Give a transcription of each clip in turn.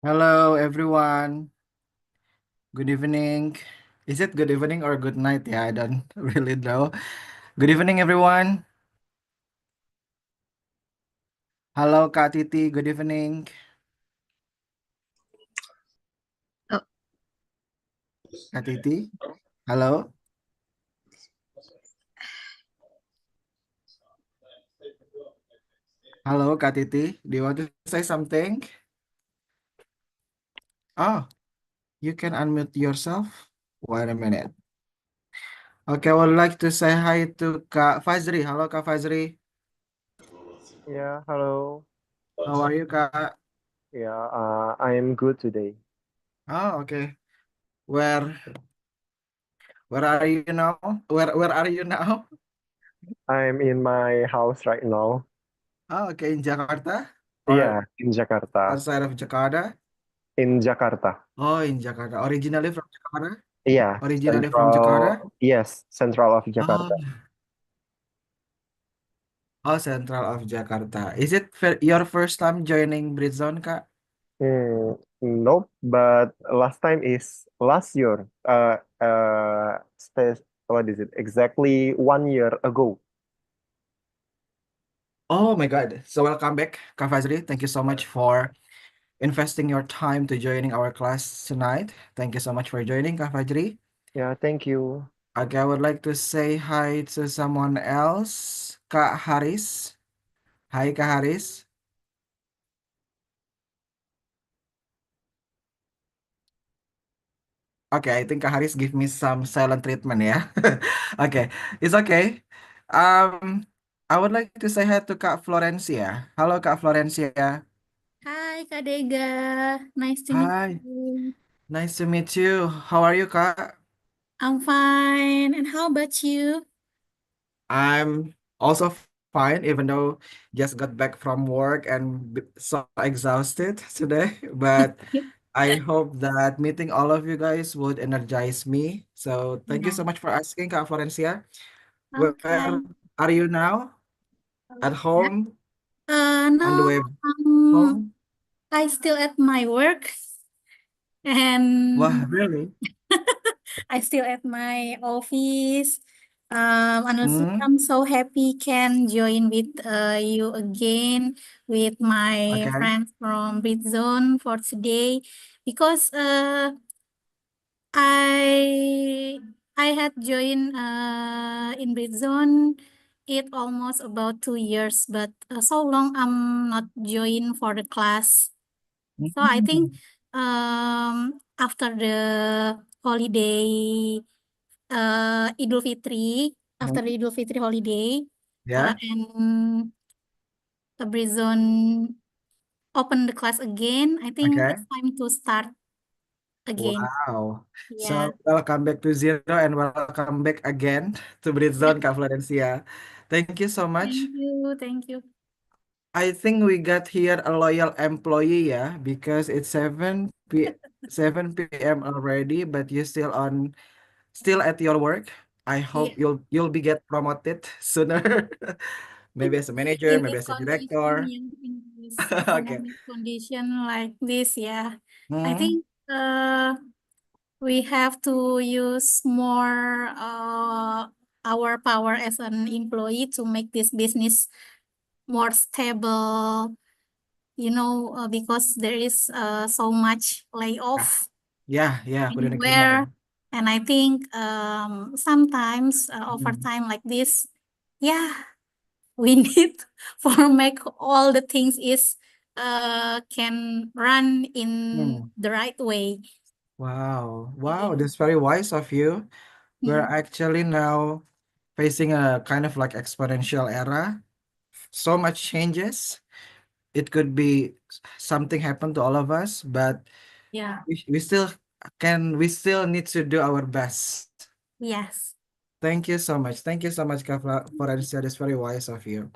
Hello, everyone. Good evening. Is it good evening or good night? Yeah, I don't really know. Good evening, everyone. Halo, Kak Titi. Good evening. Oh, Kak Titi. Halo. Halo, Kak Titi. Do you want to say something? Oh, you can unmute yourself. Wait a minute. Okay, I would like to say hi to Kak Fazri. Halo, Kak Fazri. Yeah, hello. How are you, Kak? Yeah, I am good today. Oh, okay. Where where are you now? Where are you now? I'm in my house right now. Oh, okay, in Jakarta or Yeah, in Jakarta. outside of Jakarta? In Jakarta. Oh, in Jakarta. Originally from Jakarta? Yeah, Originally from Jakarta? central. Yes, central of Oh, Jakarta. oh, Central of Jakarta. Is it your first time joining Britzone, Kak? Nope, but last time is last year. What is it? Exactly 1 year ago. Oh my God. So welcome back, Kak Fazri. Thank you so much for investing your time to joining our class tonight. Thank you so much for joining, Kak Fazri. Yeah, thank you. Okay, I would like to say hi to someone else. Kak Haris. Hi, Kak Haris. Okay, I think Kak Haris give me some silent treatment ya. Okay, it's okay. Um, I would like to say hi to Kak Florencia. Halo Kak Florencia. Hai Kak Dega, nice to meet Hi, you. nice to meet you. How are you, Kak? I'm fine. And how about you? I'm also fine, even though just got back from work and so exhausted today. But I hope that meeting all of you guys would energize me. So thank you Yeah, so much for asking, Kak Florencia. I'm Where fine. are you now? At Yeah. home? On the No, way um, home? I still at my work Wah, and really? I still at my office. Honestly, Hmm? I'm so happy can join with you again with my Okay. friends from Britzone for today because I I had joined in Britzone it almost about 2 years, but so long I'm not joined for the class. So I think Mhm. after the holiday Idul Fitri, after the Mhm. Idul Fitri holiday, Yeah. and the Britzone open the class again, I think Okay. it's time to start again. Wow. Yeah. So welcome back to Zero and welcome back again to Yeah. Britzone, Kak Florencia. Thank you so much. Thank you. Thank you. I think we got here a loyal employee, yeah, because it's 7 p.m. already, but you still at your work. I Yeah. hope you'll be get promoted sooner. Maybe as a manager, In maybe this as a condition, director. yeah, in this Okay. economic condition like this, yeah, I Hmm. think we have to use more our power as an employee to make this business more stable, because there is so much Yeah, layoff yeah, couldn't agree more. anywhere. And I think sometimes Mhm. overtime like this, yeah, we need for make all the things is can run in Hmm. the right way. Wow, wow, Yeah. that's very wise of you. We're Mhm. actually now facing a kind of like exponential era. So much changes. It could be something happen to all of us, but Yeah. we still we still need to do our best. Yes. Thank you so much. Thank you so much, Kafla, for answering. That's very wise of you.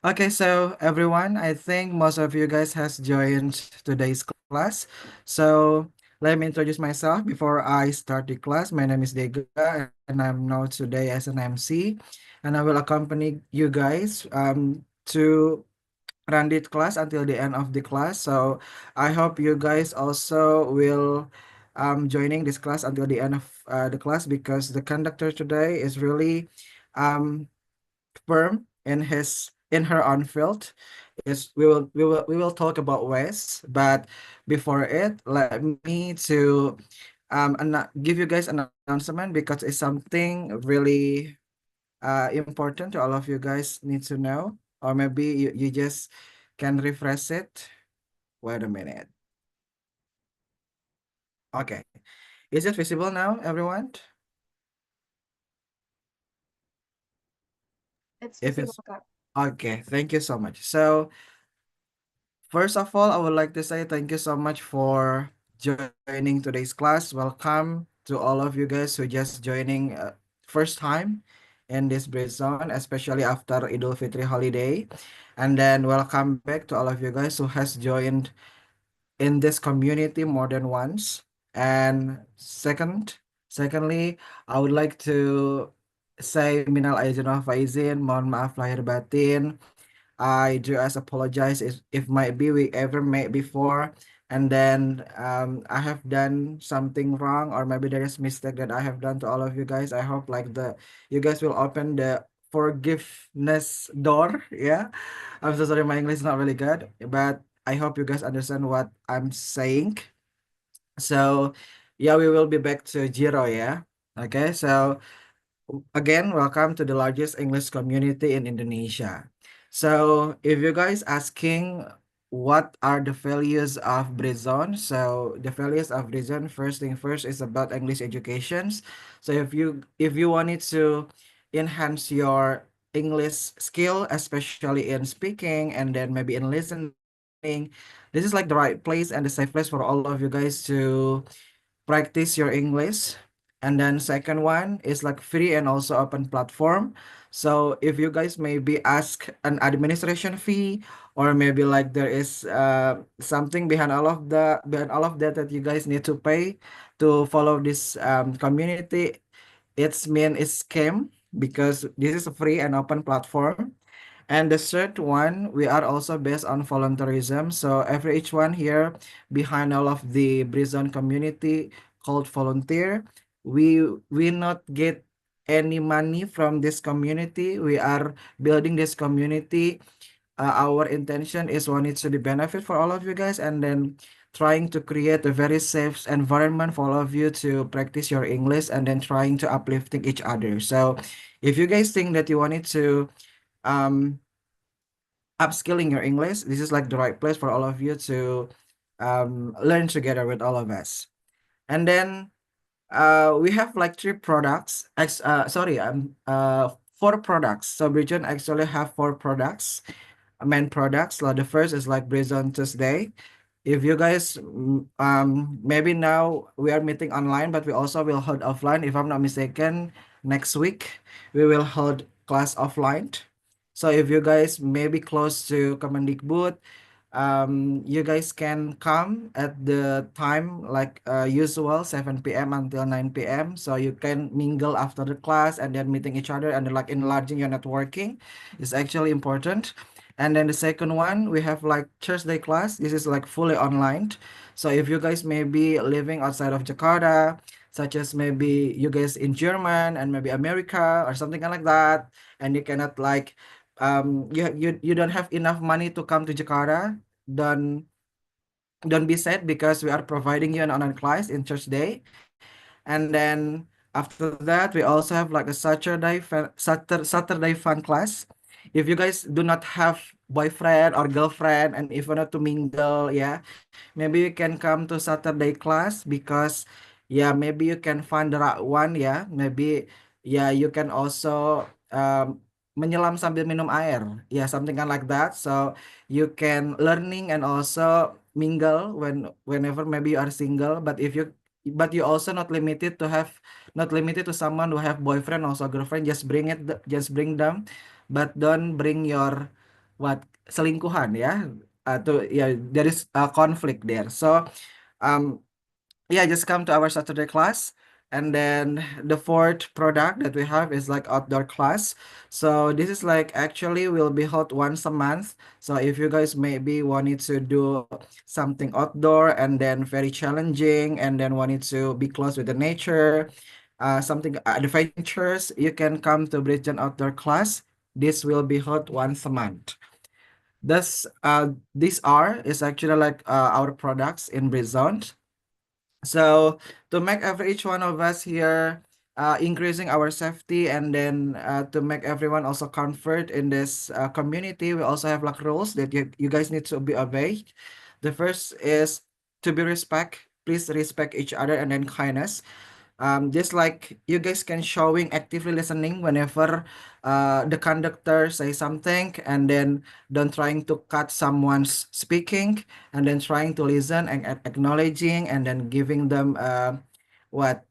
Okay, so everyone, I think most of you guys has joined today's class. So let me introduce myself before I start the class. My name is Dega, and I'm now today as an MC, and I will accompany you guys to run this class until the end of the class. So I hope you guys also will joining this class until the end of the class, because the conductor today is really um firm in his in her own field. Is we will talk about waste, but before it, let me to give you guys an announcement, because it's something really important to all of you guys need to know, or maybe you just can refresh it. Wait a minute. Okay, is it visible now, everyone? It's If visible, it's Kak. okay, thank you so much. So first of all, I would like to say thank you so much for joining today's class. Welcome to all of you guys who just joining first time in this Britzone, especially after Idul Fitri holiday. And then welcome back to all of you guys who has joined in this community more than once. And secondly, I would like to say minal aizin wal faizin, mohon maaf lahir batin. I do as apologize if might be we ever met before, and then I have done something wrong, or maybe there is mistake that I have done to all of you guys. I hope like the you guys will open the forgiveness door. Yeah, I'm so sorry, my English is not really good, but I hope you guys understand what I'm saying. So yeah, we will be back to zero. Yeah. Okay. So again, welcome to the largest English community in Indonesia. So, if you guys asking what are the values of Britzone, so the values of Britzone, first thing first, is about English educations. So, if you wanted to enhance your English skill, especially in speaking and then maybe in listening, this is like the right place and the safe place for all of you guys to practice your English. And then second one is like free and also open platform. So if you guys maybe ask an administration fee, or maybe like there is something behind all of that that you guys need to pay to follow this community, it's mean it's scam, because this is a free and open platform. And the third one, we are also based on volunteerism. So every each one here behind all of the Brizon community called volunteer, we not get any money from this community. We are building this community. Our intention is one is to the benefit for all of you guys, and then trying to create a very safe environment for all of you to practice your English, and then trying to uplifting each other. So if you guys think that you wanted to um upskilling your English, this is like the right place for all of you to learn together with all of us. And then we have like three products. Sorry, four products. So Bridget actually have four products, main products. Like the first is like Bridge on Tuesday. If you guys maybe now we are meeting online, but we also will hold offline. If I'm not mistaken, next week we will hold class offline. So if you guys may be close to Kemendikbud, you guys can come at the time like usual, 7 p.m. until 9 p.m. So you can mingle after the class and then meeting each other and like enlarging your networking is actually important. And then the second one, we have like Thursday class. This is like fully online. So if you guys may be living outside of Jakarta, such as maybe you guys in German and maybe America or something like that, and you cannot like you don't have enough money to come to Jakarta, don't don't be sad, because we are providing you an online class in Thursday. And then after that, we also have like a Saturday fun class. If you guys do not have boyfriend or girlfriend and if you want to mingle, yeah, maybe you can come to Saturday class, because yeah, maybe you can find the right one, yeah. Maybe yeah, you can also menyelam sambil minum air, yeah, something kind like that. So you can learning and also mingle whenever maybe you are single. But you also not limited to someone who have boyfriend also girlfriend. Just bring them, but don't bring your what selingkuhan, ya. To yeah, there is a conflict there. So um yeah, just come to our Saturday class. And then the fourth product that we have is like outdoor class. So this is like actually will be held once a month. So if you guys maybe wanted to do something outdoor and then very challenging and then wanted to be close with the nature, something adventures, you can come to Britzone outdoor class. This will be held once a month. These are is actually like our products in Britzone. So to make every each one of us here increasing our safety and then to make everyone also comfort in this community, we also have like rules that you guys need to be obeyed. The first is to be respect. Please respect each other and then kindness. Just like you guys can showing actively listening whenever the conductor say something and then don't trying to cut someone's speaking and then trying to listen and acknowledging and then giving them what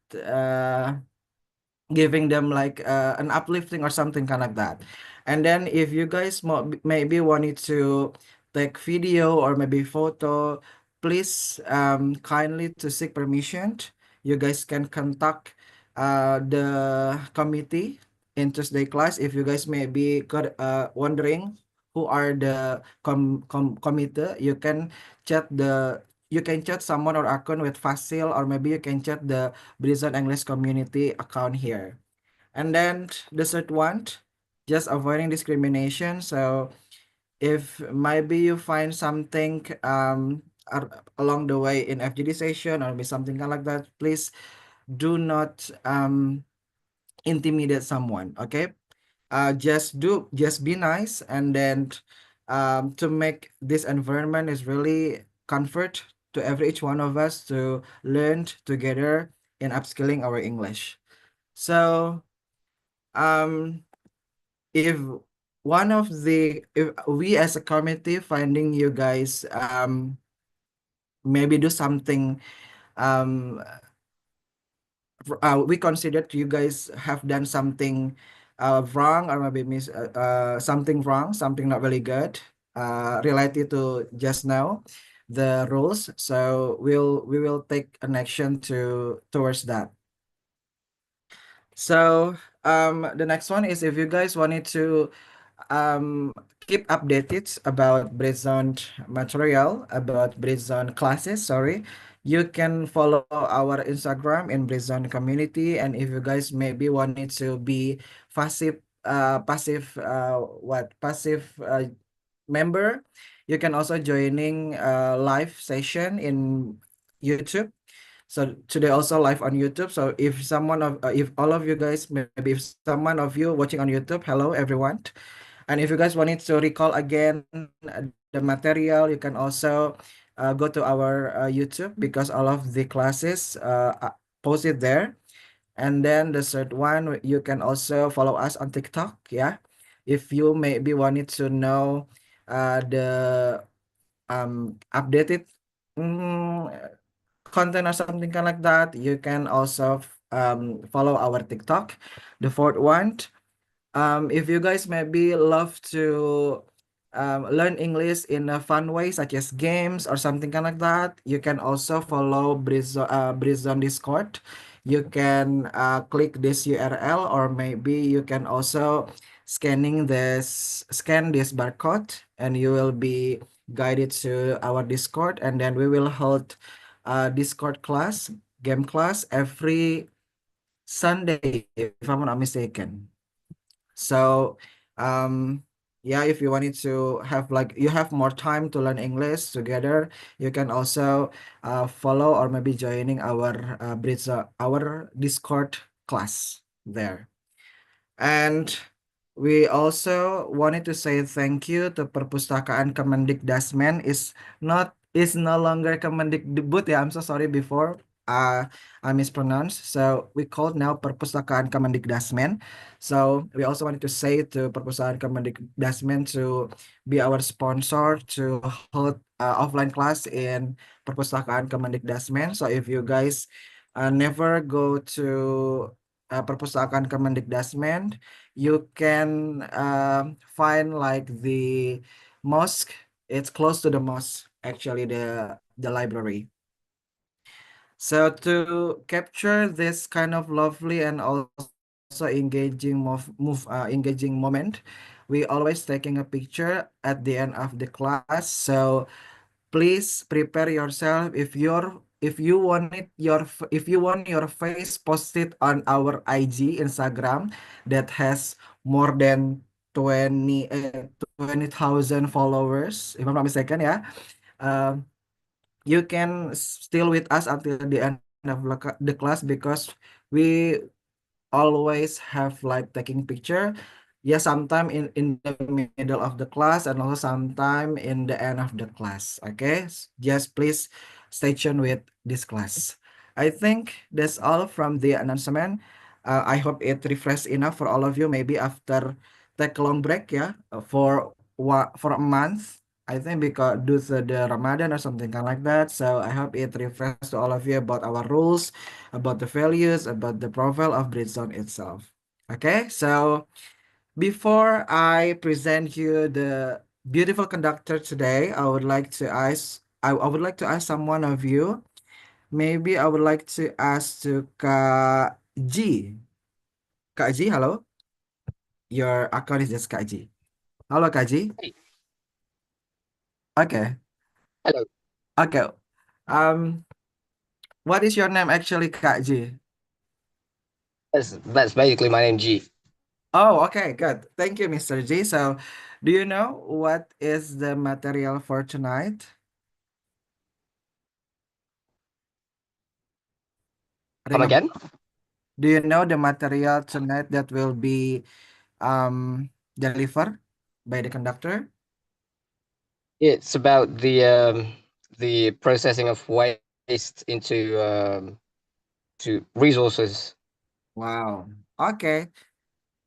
giving them like an uplifting or something kind of that. And then if you guys maybe wanted to take video or maybe photo, please kindly to seek permission. You guys can contact the committee in Tuesday class if you guys may be wondering who are the committee. You can chat someone or account with Fasil, or maybe you can chat the Britzone English community account here. And then the third one, just avoiding discrimination. So if maybe you find something along the way in FGD session or maybe something like that, please do not intimidate someone. Okay, just be nice, and then to make this environment is really comfort to every each one of us to learn together in upskilling our English. So um if if we as a committee finding you guys maybe do something um we considered you guys have done something wrong or maybe something wrong, something not really good related to just now the rules. So we will take an action towards that. So the next one is if you guys wanted to keep updated about Britzone material, about Britzone classes, sorry, you can follow our Instagram in Britzone community. And if you guys maybe wanted to be passive member, you can also joining live session in YouTube. So today also live on YouTube. So if all of you guys, maybe if someone of you watching on YouTube, hello everyone. And if you guys wanted to recall again the material, you can also go to our YouTube because all of the classes posted there. And then the third one, you can also follow us on TikTok. Yeah, if you maybe wanted to know the updated mm, content or something kind like that, you can also follow our TikTok. The fourth one, if you guys maybe love to learn English in a fun way, such as games or something kind like that, you can also follow Britzone Discord. You can click this URL, or maybe you can also scan this barcode, and you will be guided to our Discord, and then we will hold Discord class, game class every Sunday, if I'm not mistaken. So, yeah, if you wanted to have like you have more time to learn English together, you can also follow or maybe joining our Discord class there. And we also wanted to say thank you to Perpustakaan Kemendikdasmen is no longer Kemendikbud. Yeah, I'm so sorry before I mispronounced. So we called now Perpustakaan Kemendikdasmen. So we also wanted to say to Perpustakaan Kemendikdasmen to be our sponsor to hold offline class in Perpustakaan Kemendikdasmen. So if you guys never go to Perpustakaan Kemendikdasmen, you can find like the mosque. It's close to the mosque, actually, the library. So to capture this kind of lovely and also engaging moment, we always taking a picture at the end of the class. So please prepare yourself if you want if you want your face posted on our IG Instagram that has more than 20,000 followers, if I'm not mistaken, yeah. Um, you can still with us until the end of the class because we always have like taking picture. Yeah, sometime in the middle of the class and also sometime in the end of the class. Okay, just please stay tuned with this class. I think that's all from the announcement. I hope it refresh enough for all of you. Maybe after take a long break, yeah, for a month. I think because due to the Ramadan or something kind like that. So I hope it refresh to all of you about our rules, about the values, about the profile of Britzone itself. Okay, so before I present you the beautiful conductor today, I would like to ask someone of you. Maybe I would like to ask to Kak G. Kak G, hello. Your account is just Kak G. Hello, Kak G. Hey, Okay. hello. Okay. Um, what is your name actually, Kak G? That's basically my name, G. Oh, okay, good. Thank you, Mr. G. So, do you know what is the material for tonight? Come Remember, again? do you know the material tonight that will be delivered by the conductor? It's about the processing of waste into to resources. Wow. Okay,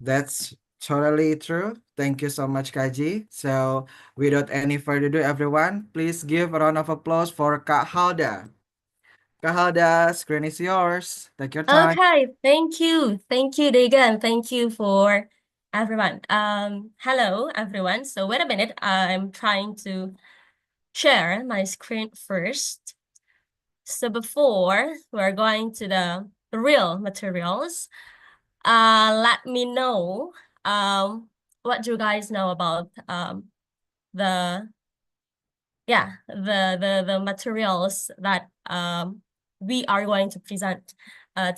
that's totally true. Thank you so much, Kaji. So, without any further ado, everyone, please give a round of applause for Kak Halda. Kak Halda, screen is yours. Take your time. Okay, thank you. Thank you, Degan. Thank you for everyone. Hello, everyone. So wait a minute. I'm trying to share my screen first. So before we're going to the real materials, let me know what you guys know about the the materials that we are going to present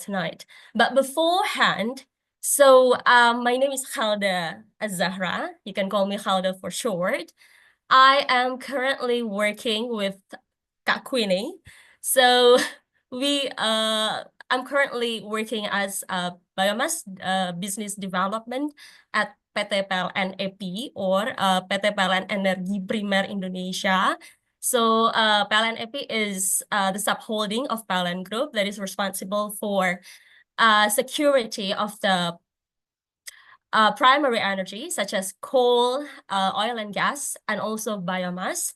tonight. But beforehand, so my name is Khalda Az-Zahra. You can call me Khalda for short. I am currently working with Kak Queenie. So I'm currently working as a biomass business development at PT PLN EP or PT PLN Energi Primer Indonesia. So PLN EP is the subholding of PLN Group that is responsible for security of the primary energy such as coal, oil and gas, and also biomass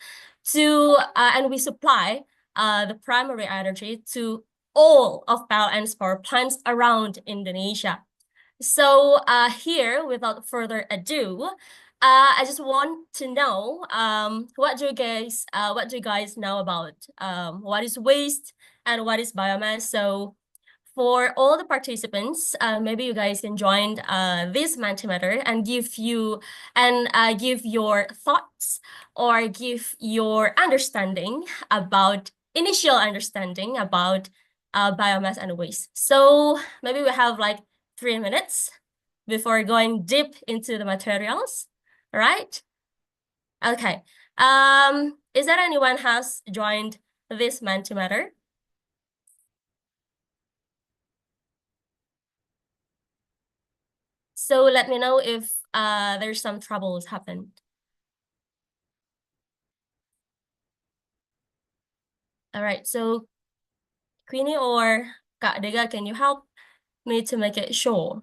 and we supply the primary energy to all of PLN's power plants around Indonesia. So here, without further ado, I just want to know what do you guys know about what is waste and what is biomass? So for all the participants, maybe you guys can join this Mentimeter and give your thoughts or give your initial understanding about biomass and waste. So maybe we have like 3 minutes before going deep into the materials, all right? Okay. Is there anyone has joined this Mentimeter? So let me know if there's some troubles happened. All right, so Queenie or Kak Dega, can you help me to make it sure?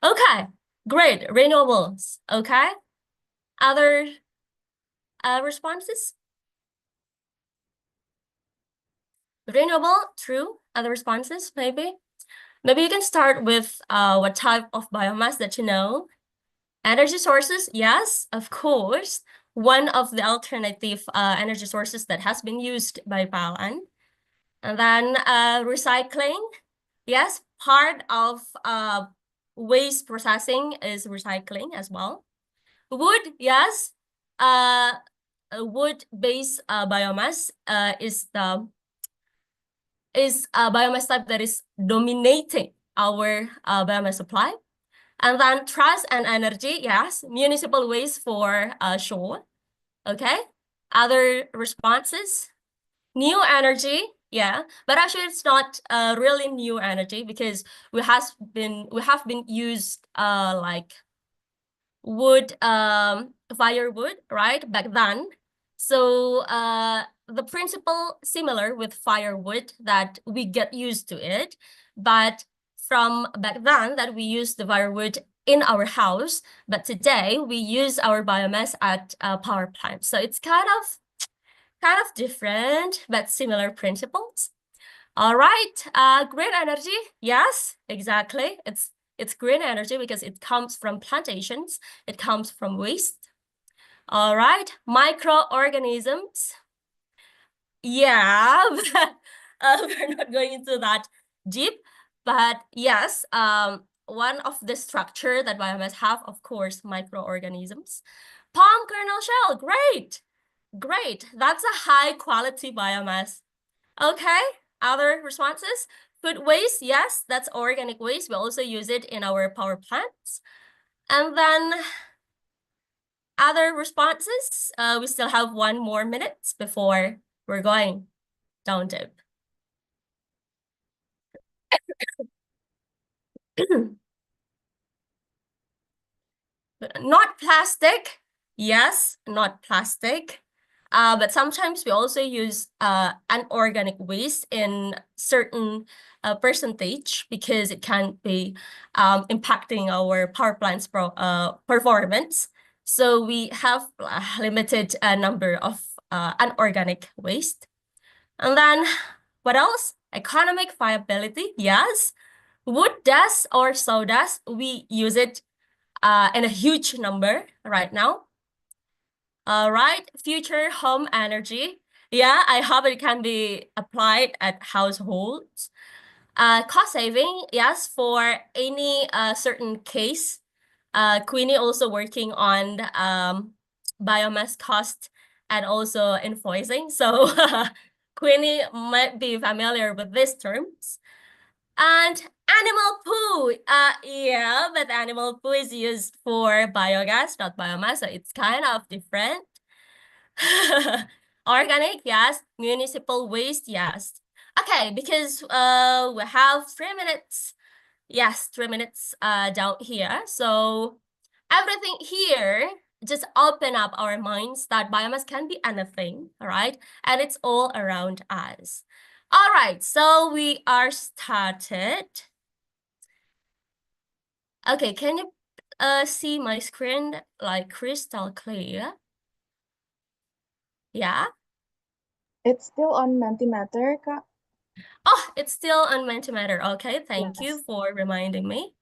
Okay, great, renewables, okay. Other responses? Renewable, true. Other responses, maybe? Maybe you can start with what type of biomass that you know. Energy sources, yes, of course. One of the alternative energy sources that has been used by PLN. And then recycling. Yes, part of waste processing is recycling as well. Wood, yes. Wood-based biomass is a biomass type that is dominating our biomass supply. And then trust and energy, yes. Municipal waste for shore. Okay. Other responses? New energy, yeah, but actually it's not really new energy because we have been used like wood, firewood, right, back then. So the principle similar with firewood, that we get used to it, but from back then that we use the firewood in our house, but today we use our biomass at power plants. So it's kind of different, but similar principles. All right, green energy, yes, exactly. It's green energy because it comes from plantations, it comes from waste. All right, microorganisms. Yeah, we're not going into that deep, but yes, one of the structure that biomass have, of course, microorganisms. Palm kernel shell, great. Great, that's a high quality biomass. Okay, other responses? Food waste, yes, that's organic waste. We also use it in our power plants. And then other responses, we still have 1 more minute before we're going down dip. Not plastic, yes, not plastic. But sometimes we also use unorganic waste in certain percentage because it can be impacting our power plant's performance. So we have a limited number of unorganic waste. And then what else? Economic viability, yes. Wood dust or sawdust, we use it in a huge number right now. All right, future home energy. Yeah, I hope it can be applied at households. Cost saving, yes, for any certain case. Queenie also working on biomass cost and also invoicing. So Queenie might be familiar with these terms. And animal poo, yeah, but animal poo is used for biogas, not biomass, so it's kind of different. Organic, yes. Municipal waste, yes. Okay, because we have 3 minutes. Yes, 3 minutes down here. So everything here, just open up our minds that biomass can be anything, all right? And it's all around us. All right, so we are started. Okay, can you see my screen like crystal clear? Yeah? It's still on Mentimeter, Kak. Oh, it's still on Mentimeter. Okay, thank you Yes. for reminding me.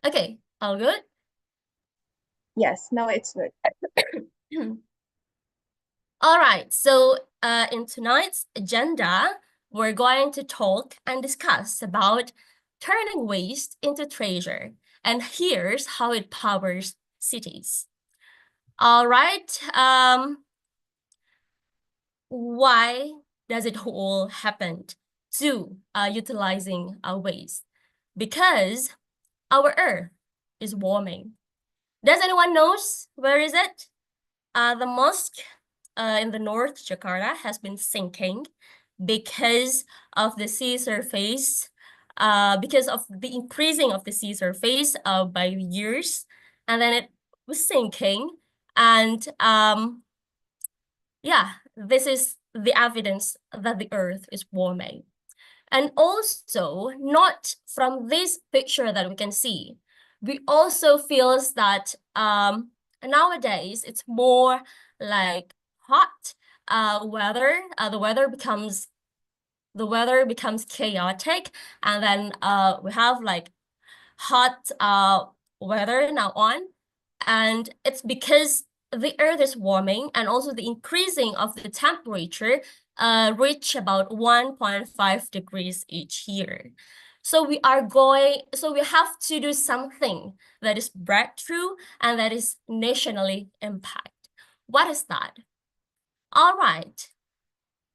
Okay, all good? Yes, now it's good. All right, so in tonight's agenda, we're going to talk and discuss about turning waste into treasure. And here's how it powers cities. All right, why does it all happen to utilizing our waste? Because our Earth is warming. Does anyone knows where is it? The mosque in the north, Jakarta, has been sinking because of the sea surface, because of the increasing of the sea surface by years, and then it was sinking. And yeah, this is the evidence that the Earth is warming. And also, not from this picture that we can see, we also feels that nowadays it's more like hot weather. The weather becomes chaotic, and then we have like hot weather now on, and it's because the Earth is warming and also the increasing of the temperature reach about 1.5 degrees each year. So we have to do something that is breakthrough and that is nationally impact. What is that? All right.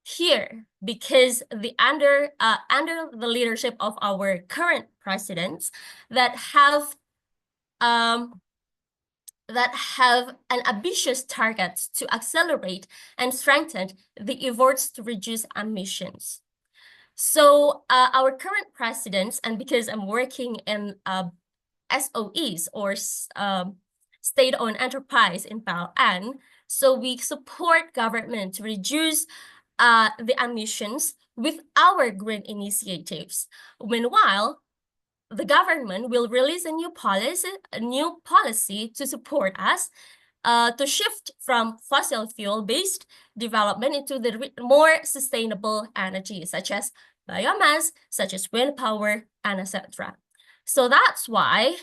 Here, because under the leadership of our current presidents that have an ambitious targets to accelerate and strengthen the efforts to reduce emissions. So our current presidents, and because I'm working in SOEs or state-owned enterprise in PLN, so we support government to reduce the emissions with our green initiatives. Meanwhile, the government will release a new policy to support us to shift from fossil fuel-based development into the more sustainable energy, such as biomass, such as wind power, and etc. So that's why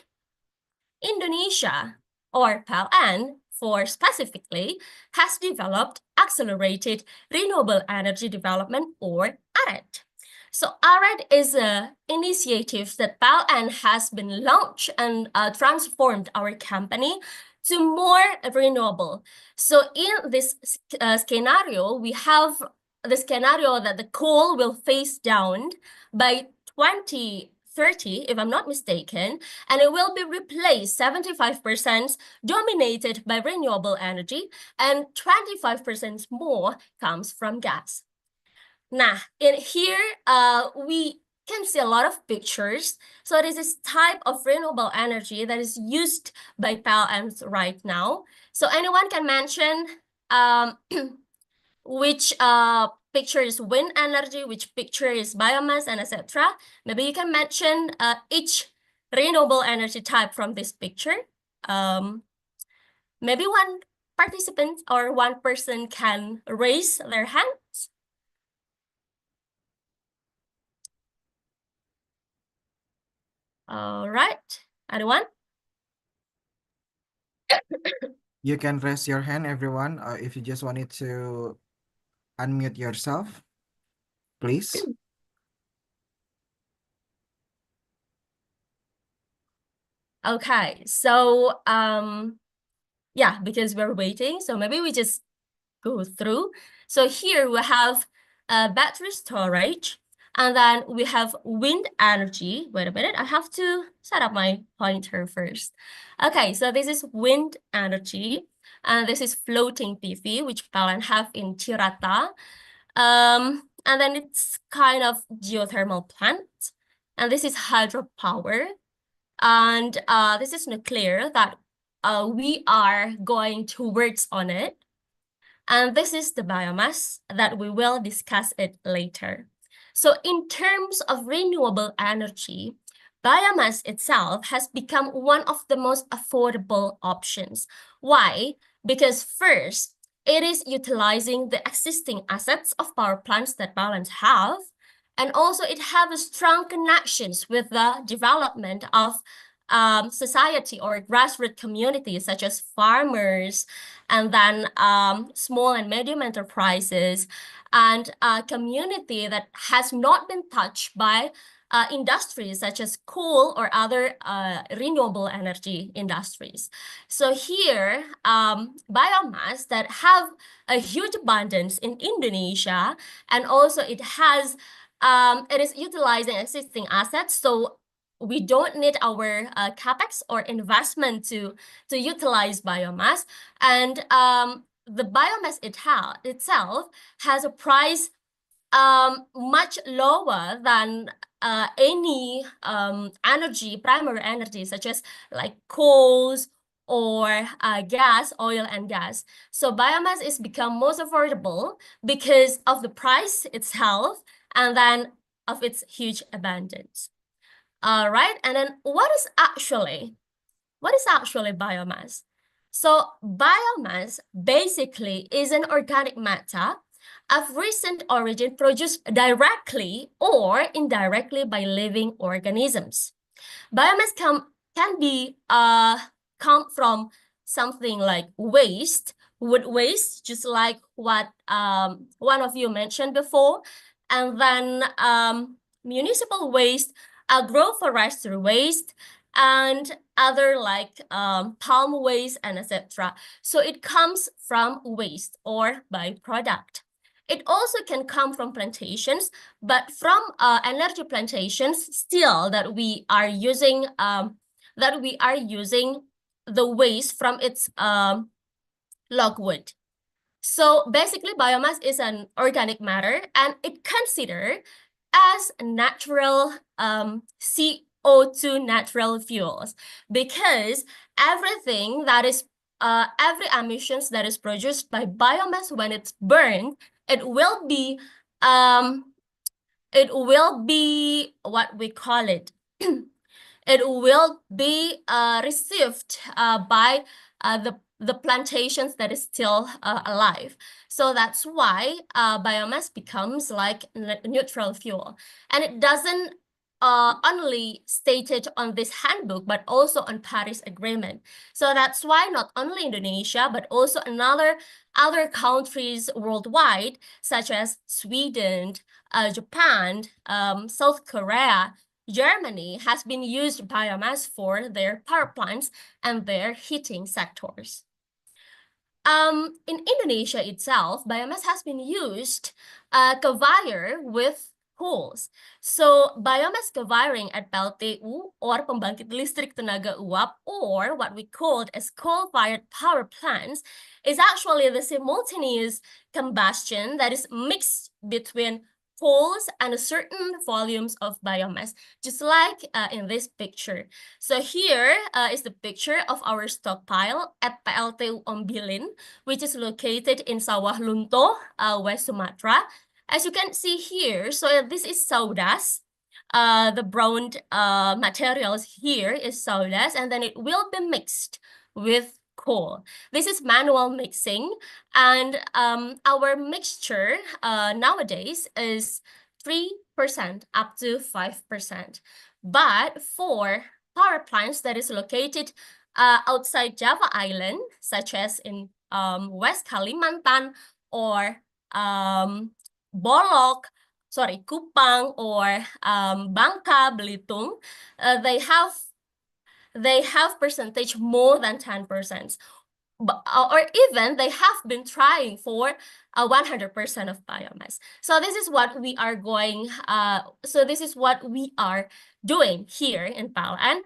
Indonesia, or PLN for specifically, has developed accelerated renewable energy development, or ARED. So ARED is an initiative that PLN has been launched and transformed our company to more renewable. So in this scenario, we have the scenario that the coal will phase down by 2030, if I'm not mistaken, and it will be replaced 75% dominated by renewable energy and 25% more comes from gas. Now, in here, we can see a lot of pictures. So this is type of renewable energy that is used by PLNs right now. So anyone can mention which picture is wind energy, which picture is biomass, and etc. Maybe you can mention each renewable energy type from this picture. Maybe one participant or one person can raise their hands. All right, anyone? You can raise your hand, everyone, if you just wanted to unmute yourself, please. Okay, so yeah, because we're waiting, so maybe we just go through. So here we have battery storage, and then we have wind energy. Wait a minute, I have to set up my pointer first. Okay, so this is wind energy, and this is floating PV, which PLN have in Cirata. And then it's kind of geothermal plant, and this is hydropower, and this is nuclear that we are going towards on it. And this is the biomass that we will discuss it later. So in terms of renewable energy, biomass itself has become one of the most affordable options. Why? Because first, it is utilizing the existing assets of power plants that PLNs have, and also it has strong connections with the development of society or grassroots communities such as farmers, and then small and medium enterprises, and a community that has not been touched by industries such as coal or other renewable energy industries. So here, biomass that have a huge abundance in Indonesia, and also it is utilizing existing assets, so we don't need our capex or investment to utilize biomass, and the biomass itself has a price much lower than any primary energy such as like coals or gas, oil and gas. So biomass is become most affordable because of the price itself and then of its huge abundance. All right, and then what is actually biomass? So biomass basically is an organic matter of recent origin produced directly or indirectly by living organisms. Biomass can come from something like waste, wood waste, just like what one of you mentioned before, and then municipal waste, agroforestry waste, and other like palm waste and etc. So it comes from waste or byproduct. It also can come from plantations, but from energy plantations still that we are using the waste from its logwood. So basically, biomass is an organic matter, and it considered as natural CO2 natural fuels, because everything that is every emissions that is produced by biomass when it's burned, it will be what we call it. It will be received by the plantations that is still alive. So that's why biomass becomes like neutral fuel. And it doesn't only stated on this handbook, but also on Paris Agreement. So that's why not only Indonesia, but also other countries worldwide, such as Sweden, Japan, South Korea, Germany has been used biomass for their power plants and their heating sectors. In Indonesia itself, biomass has been used combined with coals. So biomass co-firing at PLTU or pembangkit listrik tenaga uap, or what we called as coal-fired power plants, is actually the simultaneous combustion that is mixed between coals and certain volumes of biomass, just like in this picture. So here is the picture of our stockpile at PLTU Ombilin, which is located in Sawah Lunto, West Sumatra. As you can see here, so this is sawdust. The brown materials here is sawdust, and then it will be mixed with coal. This is manual mixing, and our mixture nowadays is 3% up to 5%. But for power plants that is located outside Java Island, such as in West Kalimantan or Kupang or Bangka, Belitung, they have percentage more than 10%. Or even they have been trying for 100% of biomass. So this is what we are doing here in PALAN,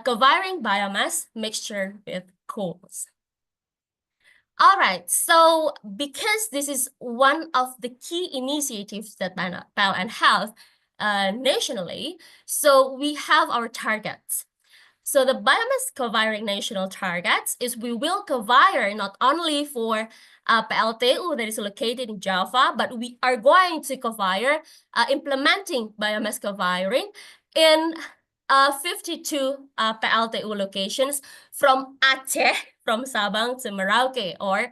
co-firing biomass mixture with coals. All right, so because this is one of the key initiatives that PALAN have nationally, so we have our targets. So the biomass co-firing national targets is we will co-fire not only for PLTU that is located in Java, but we are going to co-fire implementing biomass co-firing in 52 PLTU locations from Aceh, from Sabang to Merauke or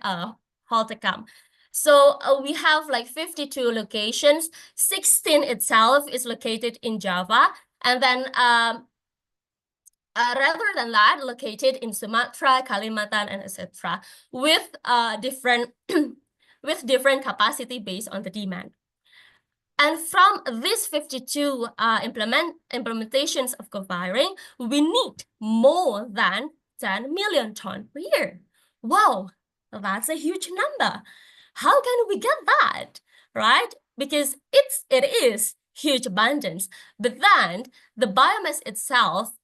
Haltekam. So we have like 52 locations. 16 itself is located in Java, and then rather than that, located in Sumatra, Kalimantan, and etc., with different different capacity based on the demand. And from these 52 implementations of co-firing, we need more than 10 million tons per year. Wow, that's a huge number. How can we get that, right? Because it is huge abundance, but then the biomass itself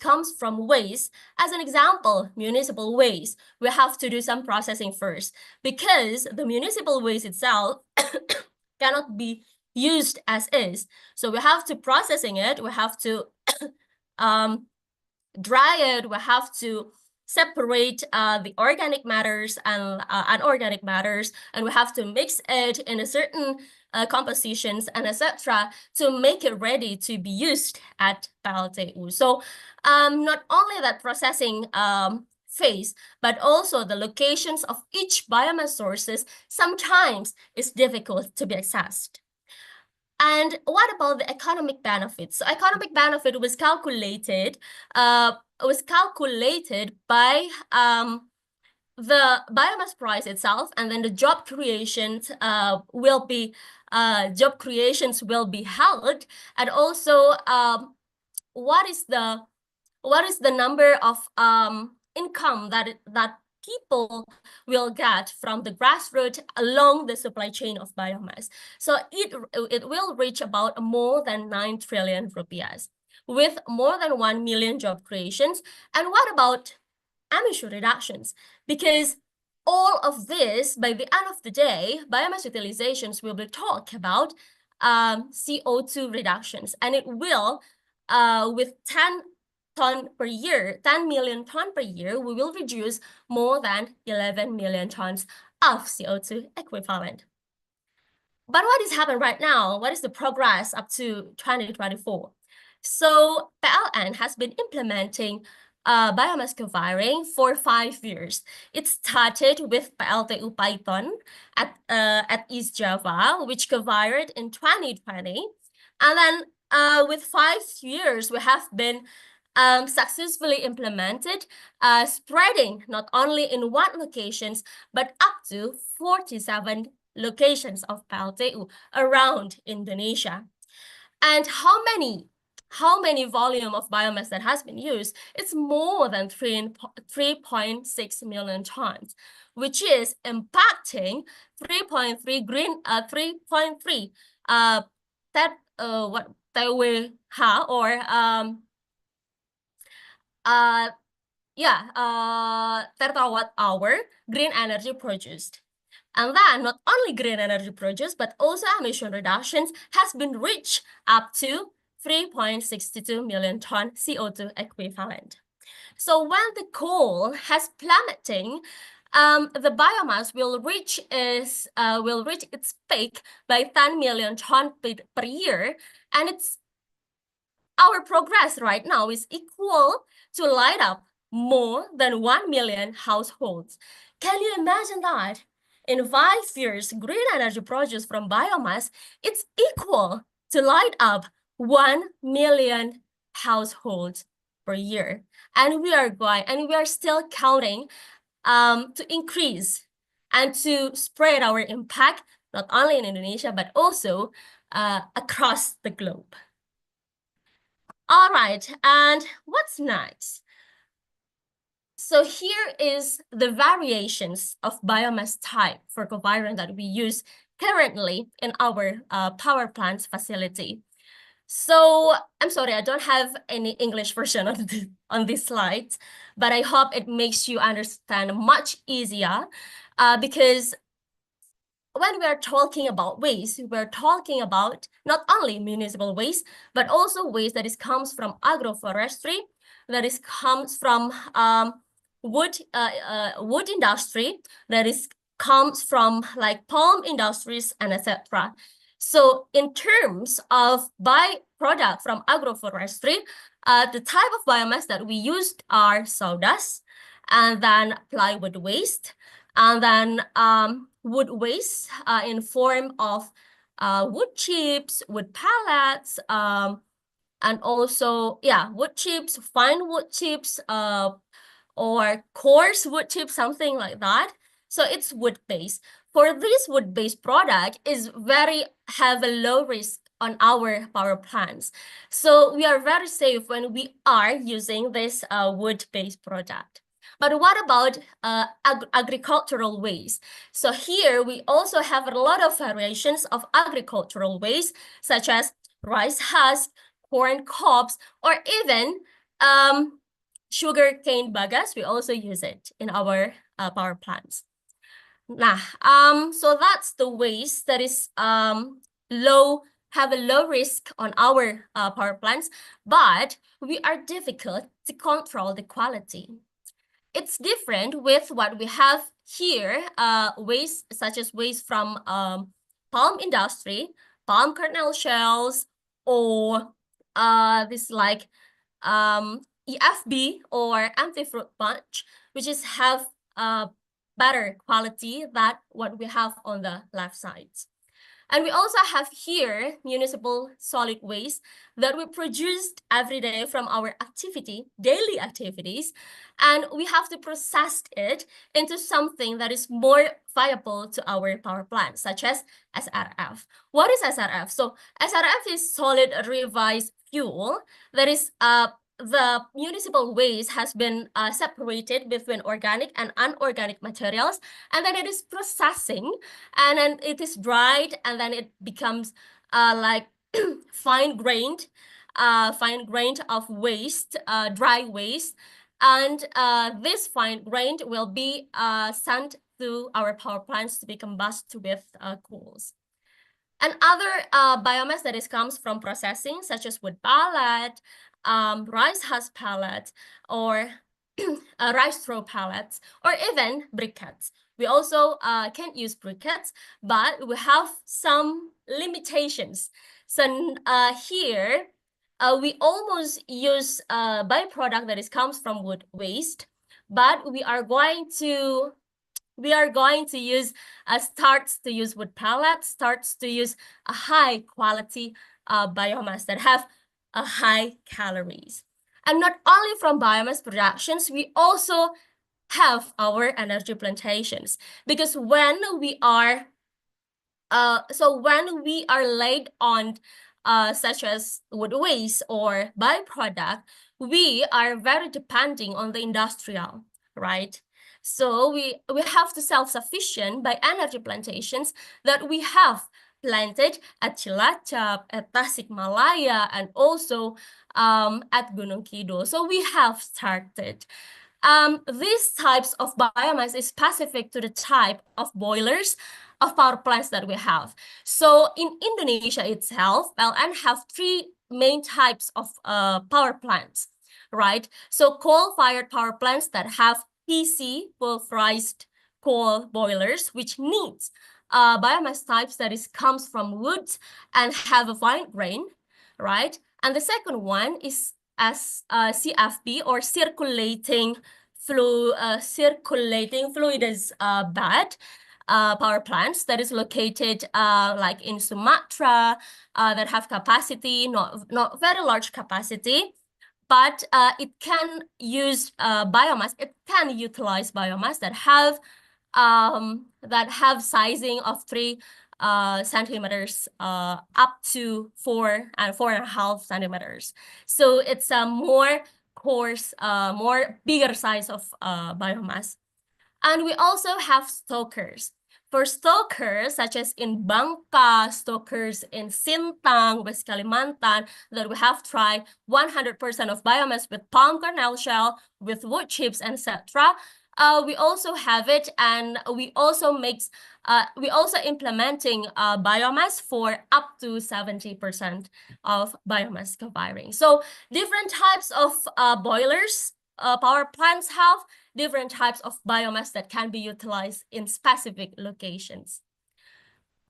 comes from waste. As an example, municipal waste, we have to do some processing first, because the municipal waste itself cannot be used as is. So we have to processing it, we have to dry it, we have to separate the organic matters and unorganic matters, and we have to mix it in a certain compositions and etc. to make it ready to be used at PLTU. So not only that processing phase, but also the locations of each biomass sources sometimes is difficult to be accessed. And what about the economic benefits? So economic benefit was calculated was calculated by the biomass price itself, and then the job creations will be held, and also what is the number of income that people will get from the grassroots along the supply chain of biomass. So it will reach about more than 9 trillion rupiahs with more than 1 million job creations. And what about emission reductions? Because all of this, by the end of the day, biomass utilizations will be talk about CO2 reductions, and it will with 10 million ton per year, we will reduce more than 11 million tons of CO2 equivalent. But what is happening right now? What is the progress up to 2024? So PLN has been implementing biomass co-firing for 5 years. It started with PLTU Python at East Java, which co-fired in 2020. And then with 5 years, we have been successfully implemented, spreading not only in 1 locations, but up to 47 locations of PLTU around Indonesia. And how many volume of biomass that has been used? It's more than 3.6 million tons, which is impacting 3.3 green 3.3 what TWh or terawatt-hour green energy produced. And then not only green energy produced, but also emission reductions has been reached up to 3.62 million ton CO2 equivalent. So when the coal has plummeting, the biomass will reach its peak by 10 million ton per year, and our progress right now is equal to light up more than 1 million households. Can you imagine that? In 5 years, green energy produced from biomass, it's equal to light up 1 million households per year. And we are still counting to increase and to spread our impact, not only in Indonesia, but also across the globe. All right, and what's next? So here is the variations of biomass type for co-firing that we use currently in our power plants facility. So I'm sorry, I don't have any English version on this slide, but I hope it makes you understand much easier because when we are talking about waste, we're talking about not only municipal waste, but also waste that comes from agroforestry, that comes from wood industry, that comes from like palm industries and etc. So in terms of byproduct from agroforestry, the type of biomass that we used are sawdust, and then plywood waste, and then wood waste in form of wood chips, wood pellets, and also wood chips, fine wood chips, or coarse wood chips, something like that. So it's wood-based. For this wood-based product is have a low risk on our power plants. So we are very safe when we are using this wood-based product. But what about agricultural waste? So here we also have a lot of variations of agricultural waste, such as rice husk, corn cobs, or even sugar cane bagasse. We also use it in our power plants. So that's the waste that is have a low risk on our power plants, but we are difficult to control the quality. It's different with what we have here, waste such as waste from palm industry, palm kernel shells, or this like EFB or empty fruit punch, which have better quality than what we have on the left side. And we also have here municipal solid waste that we produced every day from our daily activities, and we have to process it into something that is more viable to our power plant, such as SRF. What is SRF? So SRF is solid revised fuel. That is the municipal waste has been separated between organic and unorganic materials, and then it is processing, and then it is dried, and then it becomes like fine-grained of waste, dry waste, and this fine-grained will be sent to our power plants to be combusted with coals. And other biomass that comes from processing, such as wood pellet, rice husk pellet, or rice straw pellets, or even briquettes. We also can use briquettes, but we have some limitations. So here, we almost use a byproduct that comes from wood waste, but we are going to use starts to use wood pellets, starts to use a high quality biomass that have a high calories. And not only from biomass productions, we also have our energy plantations, because when we are laid on such as wood waste or byproduct, we are very depending on the industrial, right? So we have to self-sufficient by energy plantations that we have planted at Cilacap, at Tasikmalaya, and also at Gunung Kidul. So we have started. These types of biomass is specific to the type of boilers of power plants that we have. So in Indonesia itself, PLN have three main types of power plants, right? So coal-fired power plants that have PC, pulverized coal boilers, which needs biomass types that comes from woods and have a fine grain, right? And the second one is as CFB, or circulating fluids bed power plants that is located like in Sumatra, that have capacity, not very large capacity, but it can use biomass. It can utilize biomass that have sizing of 3 centimeters up to 4 and 4.5 centimeters. So it's a more coarse, more bigger size of biomass. And we also have stokers. For stokers, such as in Bangka, stokers in Sintang, West Kalimantan, that we have tried 100% of biomass with palm kernel shell, with wood chips, etc. We also have it, and we also implementing biomass for up to 70% of biomass co-firing. So different types of boilers power plants have different types of biomass that can be utilized in specific locations.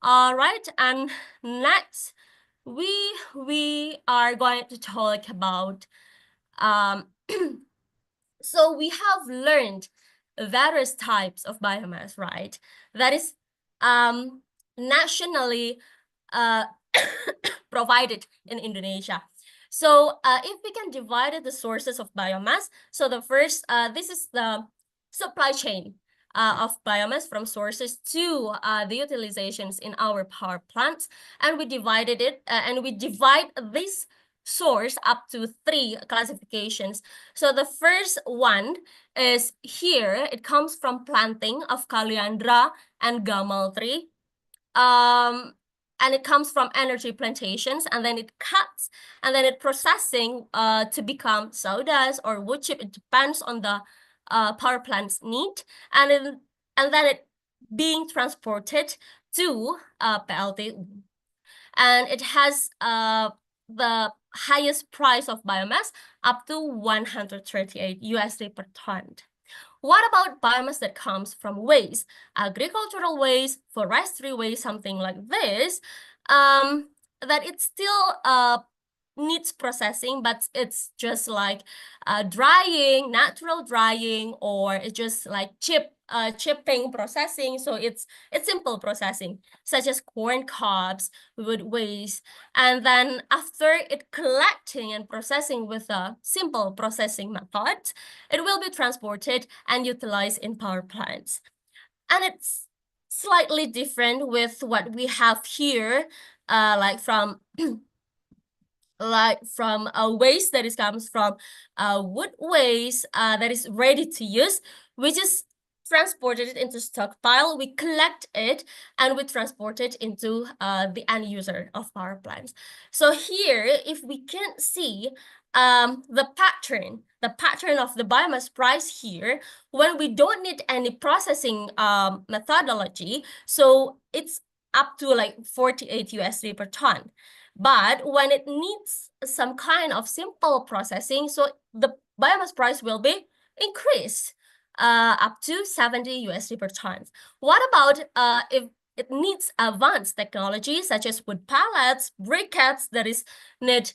All right, and next we are going to talk about so we have learned various types of biomass, right? That is nationally provided in Indonesia. So if we can divide the sources of biomass, so the first, this is the supply chain of biomass from sources to the utilizations in our power plants, and we divided it, and we divide this source up to 3 classifications. So the first one is here, it comes from planting of Kaliandra and Gamal tree. And it comes from energy plantations, and then it cuts, and then it processing to become sawdust or wood chip. It depends on the power plant's need, and then it being transported to PLTU, and it has the highest price of biomass up to 138 USD per ton. What about biomass that comes from waste, agricultural waste, forestry waste, something like this, that it's still needs processing, but it's just like drying, natural drying, or it's just like chipping processing. So it's simple processing, such as corn cobs, wood waste, and then after it collecting and processing with a simple processing method, it will be transported and utilized in power plants. And it's slightly different with what we have here, like from waste that comes from wood waste that is ready to use. We just transported it into stockpile, we collect it, and we transport it into the end user of power plants. So here, if we can see the pattern of the biomass price here, when we don't need any processing methodology, so it's up to like 48 USD per ton. But when it needs some kind of simple processing, so the biomass price will be increased up to 70 USD per ton. What about if it needs advanced technology such as wood pallets, briquettes that is need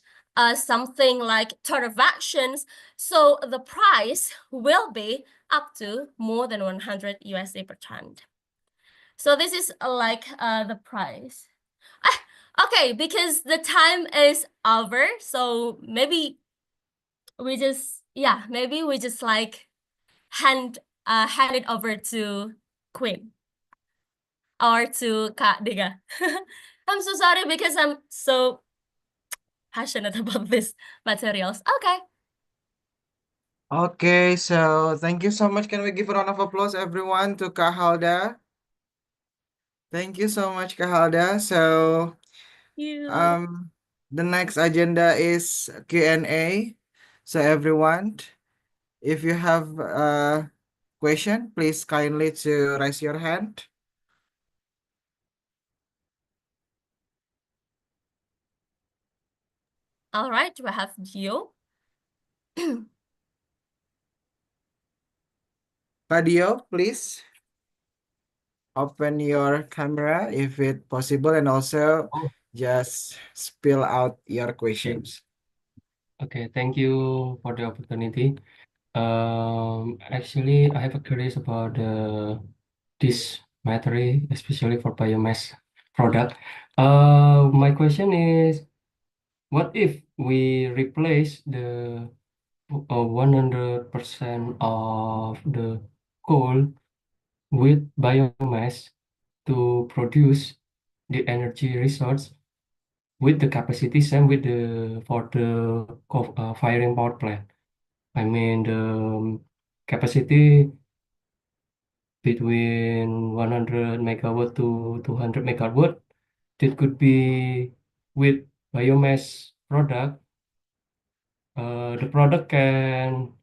something like torrefactions, so the price will be up to more than 100 USD per ton. So this is like the price. Okay, because the time is over, so maybe we just like hand it over to Queen or to Kak Diga. I'm so sorry because I'm so passionate about these materials. Okay. Okay, so thank you so much. Can we give a round of applause, everyone, to Khalda? Thank you so much, Khalda. So, You. the next agenda is Q&A. So, everyone, if you have a question, please kindly to raise your hand. All right, we have Gio. Padio, please open your camera if it possible, and also just spill out your questions. Okay, thank you for the opportunity. Actually, I have a curious about this material, especially for biomass product. My question is, what if we replace the 100% of the coal with biomass to produce the energy resource with the capacity same with for the firing power plant? I mean the capacity between 100 megawatt to 200 megawatt. That could be with biomass product. The product can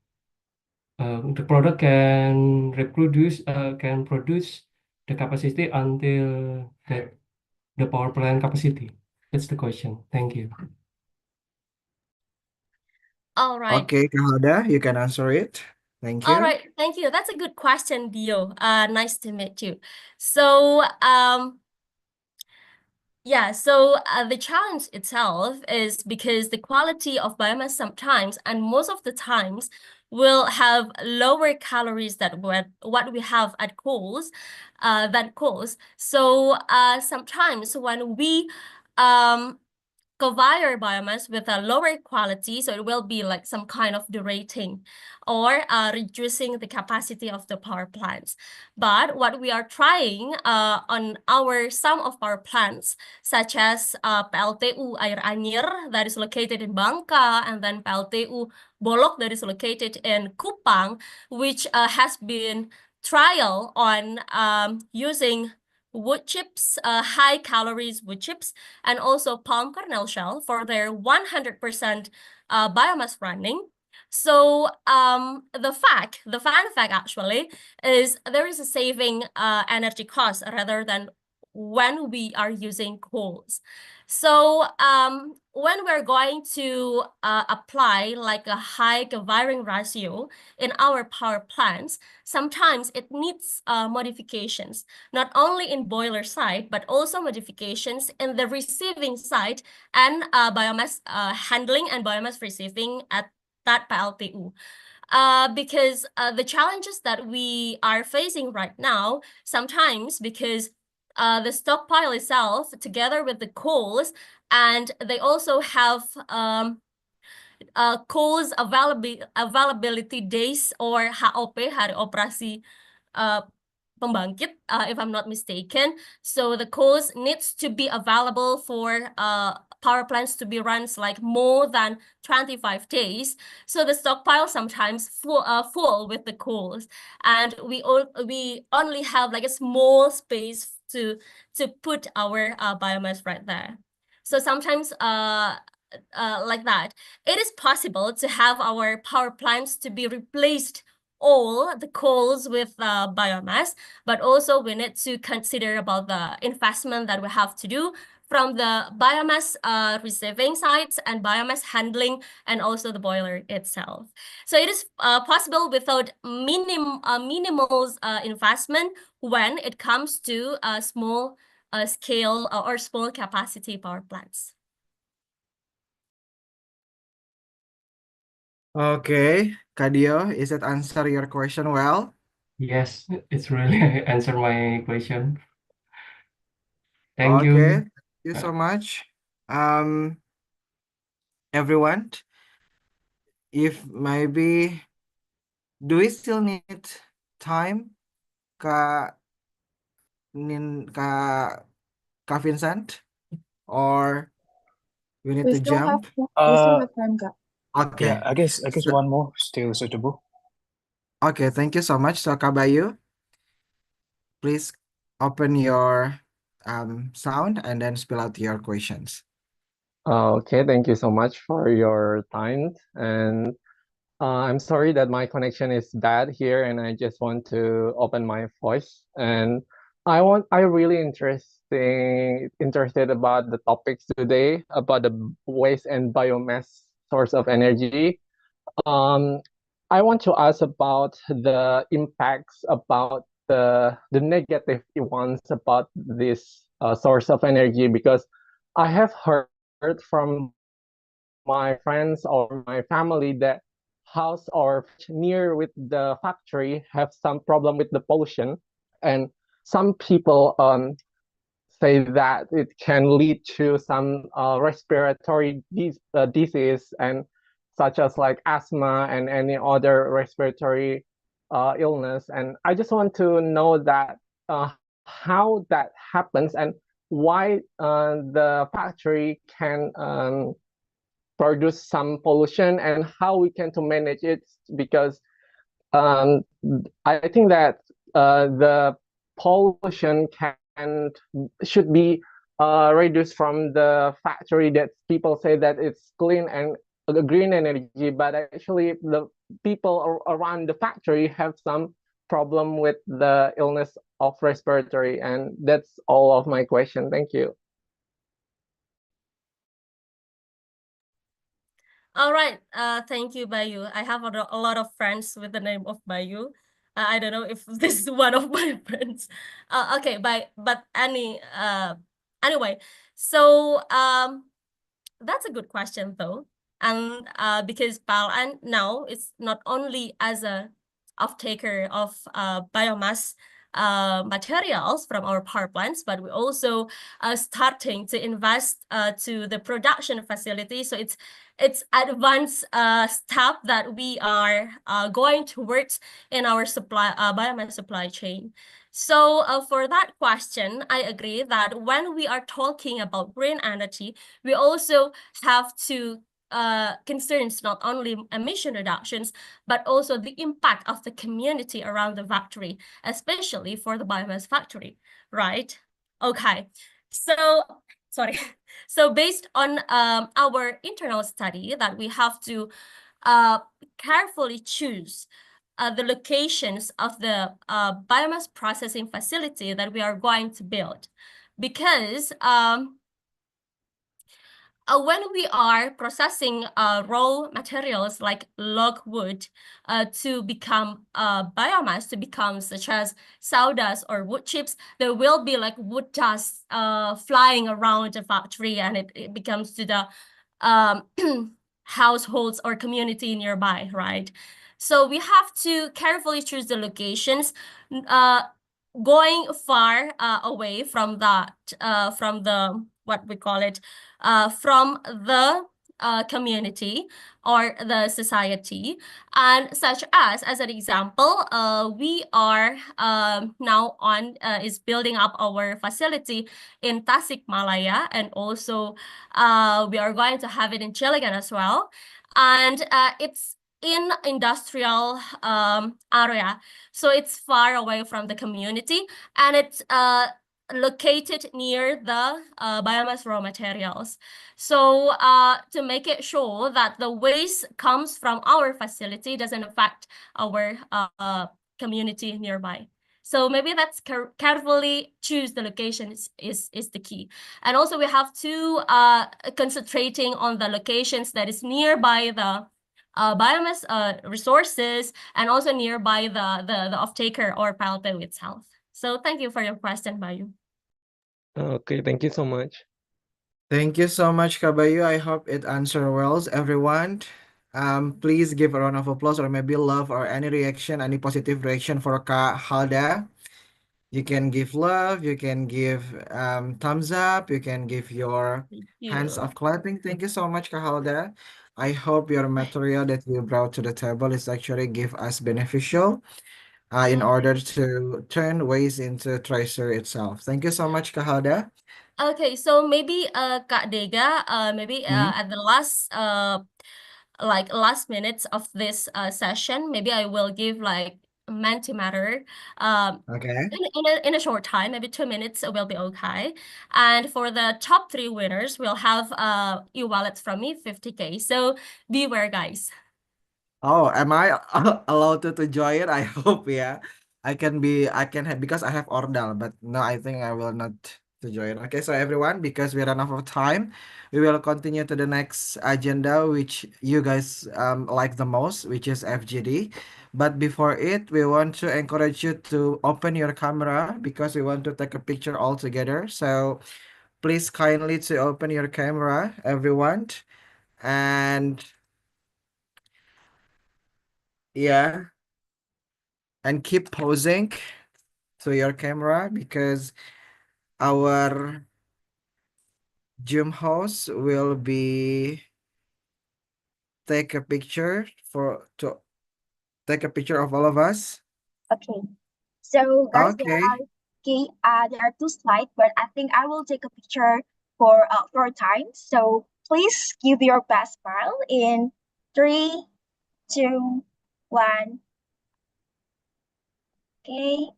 reproduce can produce the capacity until the power plant capacity. That's the question. Thank you. All right. Okay, Khalda, you can answer it. Thank All you. right, thank you. That's a good question, Dio. Nice to meet you. So, yeah, so the challenge itself is because the quality of biomass sometimes and most of the times will have lower calories than what we have at coals, than coals. So sometimes when we cover biomass with a lower quality, so it will be like some kind of derating or reducing the capacity of the power plants. But what we are trying on some of our plants, such as PLTU Air Anyer that is located in Bangka, and then PLTU Bolok that is located in Kupang, which has been trial on using wood chips, high calories wood chips, and also palm kernel shell for their 100% biomass running. So the fun fact actually is there is a saving energy cost rather than when we are using coals. So when we're going to apply like a high wiring ratio in our power plants, sometimes it needs modifications, not only in boiler side, but also modifications in the receiving side and biomass handling and biomass receiving at that PLTU. Because the challenges that we are facing right now, sometimes because the stockpile itself, together with the coals, and they also have coals availability days or HOP, hari operasi pembangkit, if I'm not mistaken. So the coals needs to be available for power plants to be run like more than 25 days. So the stockpile sometimes full with the coals, and we only have like a small space to put our biomass right there. So sometimes like that, it is possible to have our power plants to be replaced all the coals with biomass, but also we need to consider about the investment that we have to do from the biomass receiving sites and biomass handling, and also the boiler itself. So it is possible without minimal investment when it comes to small scale or small capacity power plants. Okay, Kadio, is that answer your question well? Yes, it's really answered my question. Thank Okay, you. thank you so much. Everyone, if maybe, do we still need time, Kak Kak Vincent, or we need We to still have jump? we still have time, Kak. Okay. Yeah, I guess So- one more still suitable. Okay, thank you so much. So Kak Bayu, please open your sound and then spill out your questions. Okay, thank you so much for your time. And I'm sorry that my connection is bad here, and I just want to open my voice. And I really interested about the topics today about the waste and biomass source of energy. Um, I want to ask about the impacts about the negative ones about this source of energy, because I have heard from my friends or my family that house or near with the factory have some problem with the pollution, and some people say that it can lead to some respiratory disease, and such as like asthma and any other respiratory illness. And I just want to know that how that happens, and why the factory can produce some pollution, and how we can to manage it, because um, I think that the pollution should be reduced from the factory, that people say that it's clean and green energy, but actually the people around the factory have some problem with the illness of respiratory. And that's all of my question. Thank you. All right. Thank you, Bayu. I have a lot of friends with the name of Bayu. I don't know if this is one of my friends. Okay, but anyway. So that's a good question though, and because PLN now is not only as a off-taker of biomass materials from our power plants, but we also starting to invest to the production facility. So it's advanced step that we are going towards in our biomass supply chain. So for that question, I agree that when we are talking about green energy, we also have to concerns not only emission reductions, but also the impact of the community around the factory, especially for the biomass factory, right? Okay, so sorry. So based on our internal study, that we have to carefully choose the locations of the biomass processing facility that we are going to build. because when we are processing raw materials like log wood to become biomass, to become such as sawdust or wood chips, there will be like wood dust flying around the factory, and it becomes to the households or community nearby, right? So we have to carefully choose the locations, going far away from that, from the, what we call it, from the community or the society. And such as an example, we are now on is building up our facility in Tasikmalaya, and also we are going to have it in Cilegon as well. And it's in industrial area, so it's far away from the community, and it's located near the biomass raw materials. So to make it sure that the waste comes from our facility doesn't affect our community nearby. So maybe that's carefully choose the location is the key. And also we have to concentrating on the locations that is nearby the biomass resources, and also nearby the off-taker or pellet itself. So thank you for your question, Bayu. Okay, thank you so much. Thank you so much, Kabayu. I hope it answered well, everyone. Please give a round of applause or maybe love or any reaction, any positive reaction for Kak Halda. You can give love, you can give thumbs up, you can give your hands of clapping. Thank you so much, Kak Halda. I hope your material that you brought to the table is actually give us beneficial in order to turn waste into treasure itself. Thank you so much, Kak Halda. Okay, so maybe Kak Dega, maybe at the last like last minutes of this session, maybe I will give like Mentimeter Okay. in a short time, maybe 2 minutes will be okay. And for the top 3 winners, we'll have e-wallets from me, 50K. So beware, guys. Oh, am I allowed to join? I hope, yeah. I can have, because I have Ordal, but no, I think I will not to join. Okay, so everyone, because we run out of time, we will continue to the next agenda, which you guys like the most, which is FGD. But before it, we want to encourage you to open your camera because we want to take a picture all together. So please kindly to open your camera, everyone. And yeah, and keep posing to your camera because our gym host will be take a picture for to take a picture of all of us. Okay. So guys, Okay. there are 2 slides, but I think I will take a picture for time. So please give your best smile in 3, 2, 1. Okay.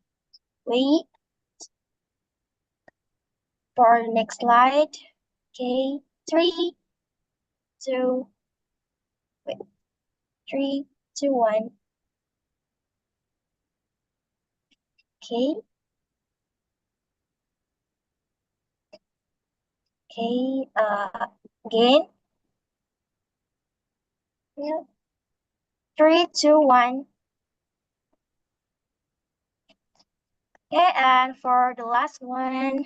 Wait for the next slide. Okay. 3, 2, wait. 3, 2, 1. Okay. Okay. Again. Yeah. 3, 2, 1. Okay, and for the last one,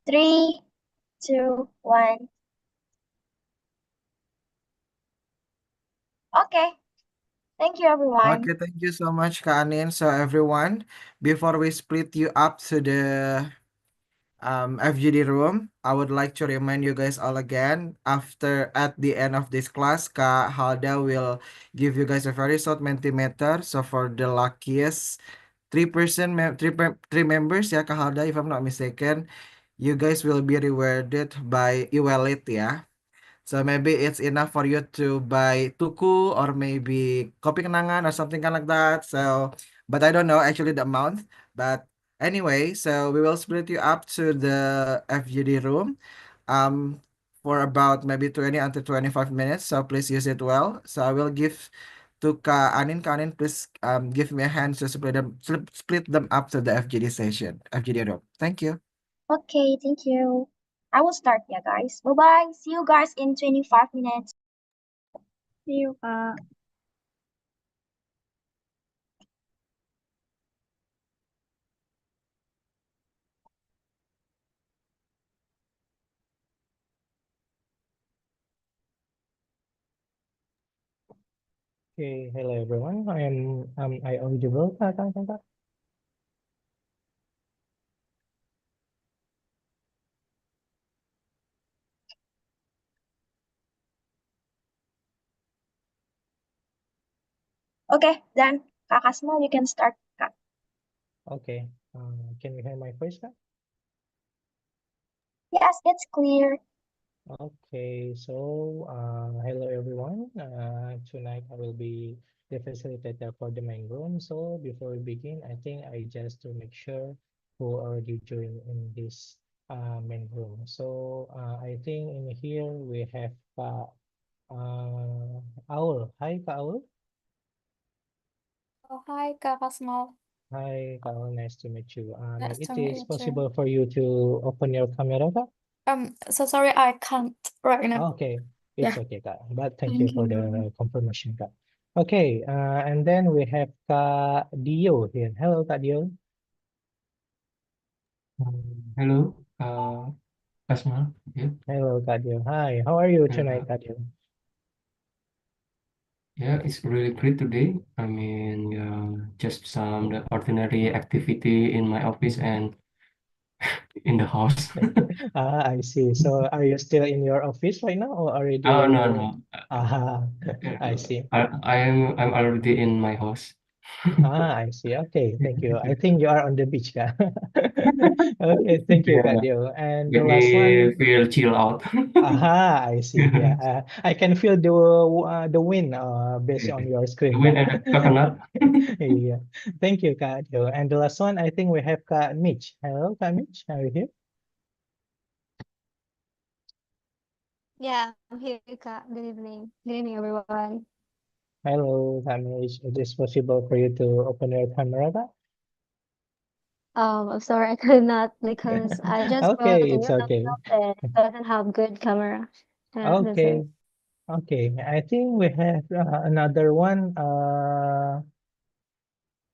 3, 2, 1. Okay. Thank you, everyone. Okay, thank you so much, Kak Anin. So everyone, before we split you up to the FGD room, I would like to remind you guys all again, at the end of this class, Kak Halda will give you guys a very short Mentimeter. So for the luckiest 3 members, ya Kak Halda, if I'm not mistaken, you guys will be rewarded by e-wallet, ya. So maybe it's enough for you to buy tuku or maybe kopi kenangan or something kind like that. So, but I don't know actually the amount. But anyway, so we will split you up to the FGD room for about maybe 20 until 25 minutes. So please use it well. So I will give to Kak Anin. Kak Anin, please give me a hand to split them up to the FGD session, FGD room. Thank you. Okay, thank you. I will start, yeah, guys. Bye bye. See you guys in 25 minutes. See you. Okay, hello everyone. I audible, Kak? Okay, then Kakak Small, you can start. Kak. Okay. Can you hear my voice, Kak? Yes, it's clear. Okay, so hello everyone. Tonight I will be the facilitator for the main room. So before we begin, I think I just to make sure who already joined in this main room. So I think in here we have Aul. Hi, Kak Aul. Oh, hi, Kakak Small. Hi, Kak Aul. Nice to meet you. Nice It to meet is you too. possible for you to open your camera, Kak? So sorry, I can't right now. Okay, it's Yeah. okay, Kak. But thank you Thank for you. the confirmation, Kak. Okay, and then we have Kak Dio here. Hello, Kak Dio. Hello, Asma. Yeah, Hello, Kak Dio. Hi, how are you tonight, uh, Kak Dio? yeah, it's really great today. I mean, just some the ordinary activity in my office and in the house. I see. So are you still in your office right now or already Oh no, you? no. Ah, I Uh, see. I'm already in my house. I see. Okay, thank you. I think you are on the beach, Kak. Okay, thank you, Kak Yeah, Dio. And the let last me one. feel chill out. I see. Yeah, I can feel the wind based Yeah. on your The screen, wind Kak. and the coconut. Yeah. Thank you, Kak. And the last one, I think we have Kak Mitch. Hello, Kak Mitch. Are you here? Yeah, I'm here, Kak. Good evening. Good evening, everyone. Hello, Kak Mitch. Is it possible for you to open your camera, Kak? I'm sorry I could not because I just brought Okay, a it's new okay. laptop and it doesn't have good camera. That's Okay, it. okay. I think we have another one.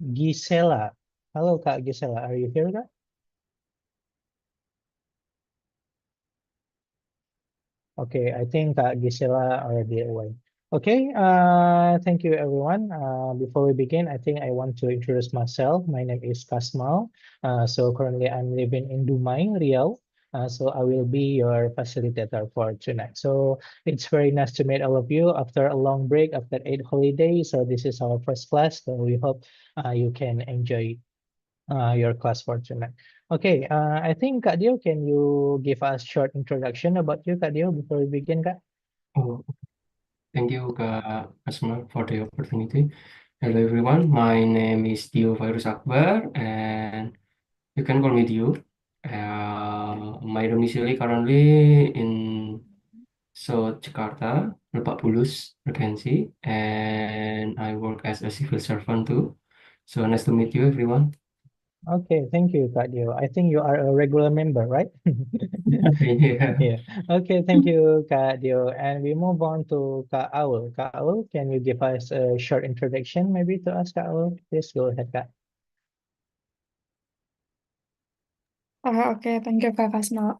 Gisela. Hello, Kak Gisela. Are you here, Kak? Okay, I think Gisela already away. Okay, thank you everyone. Before we begin, I think I want to introduce myself. My name is Kasmal. So currently I'm living in Dumai, Riau. So I will be your facilitator for tonight. So it's very nice to meet all of you after a long break, after 8 holidays. So this is our first class. So we hope you can enjoy your class for tonight. Okay, I think Kak Dio, can you give us short introduction about you, Kak Dio, before we begin, Kak? Oh, thank you, Kak Asma, for the opportunity. Hello, everyone. My name is Dio Virus Akbar, and you can call me Dio. My domicile currently in South Jakarta, Lebak Bulus, Regency, and I work as a civil servant too. So nice to meet you, everyone. Okay, thank you, Kak Dio. I think you are a regular member, right? Yeah. Yeah. Okay, thank you, Kak Dio. And we move on to Kak Aul. Kak Aul, can you give us a short introduction maybe to us, Kak Aul? Please go ahead, Kak. Okay, thank you, Kakak Small.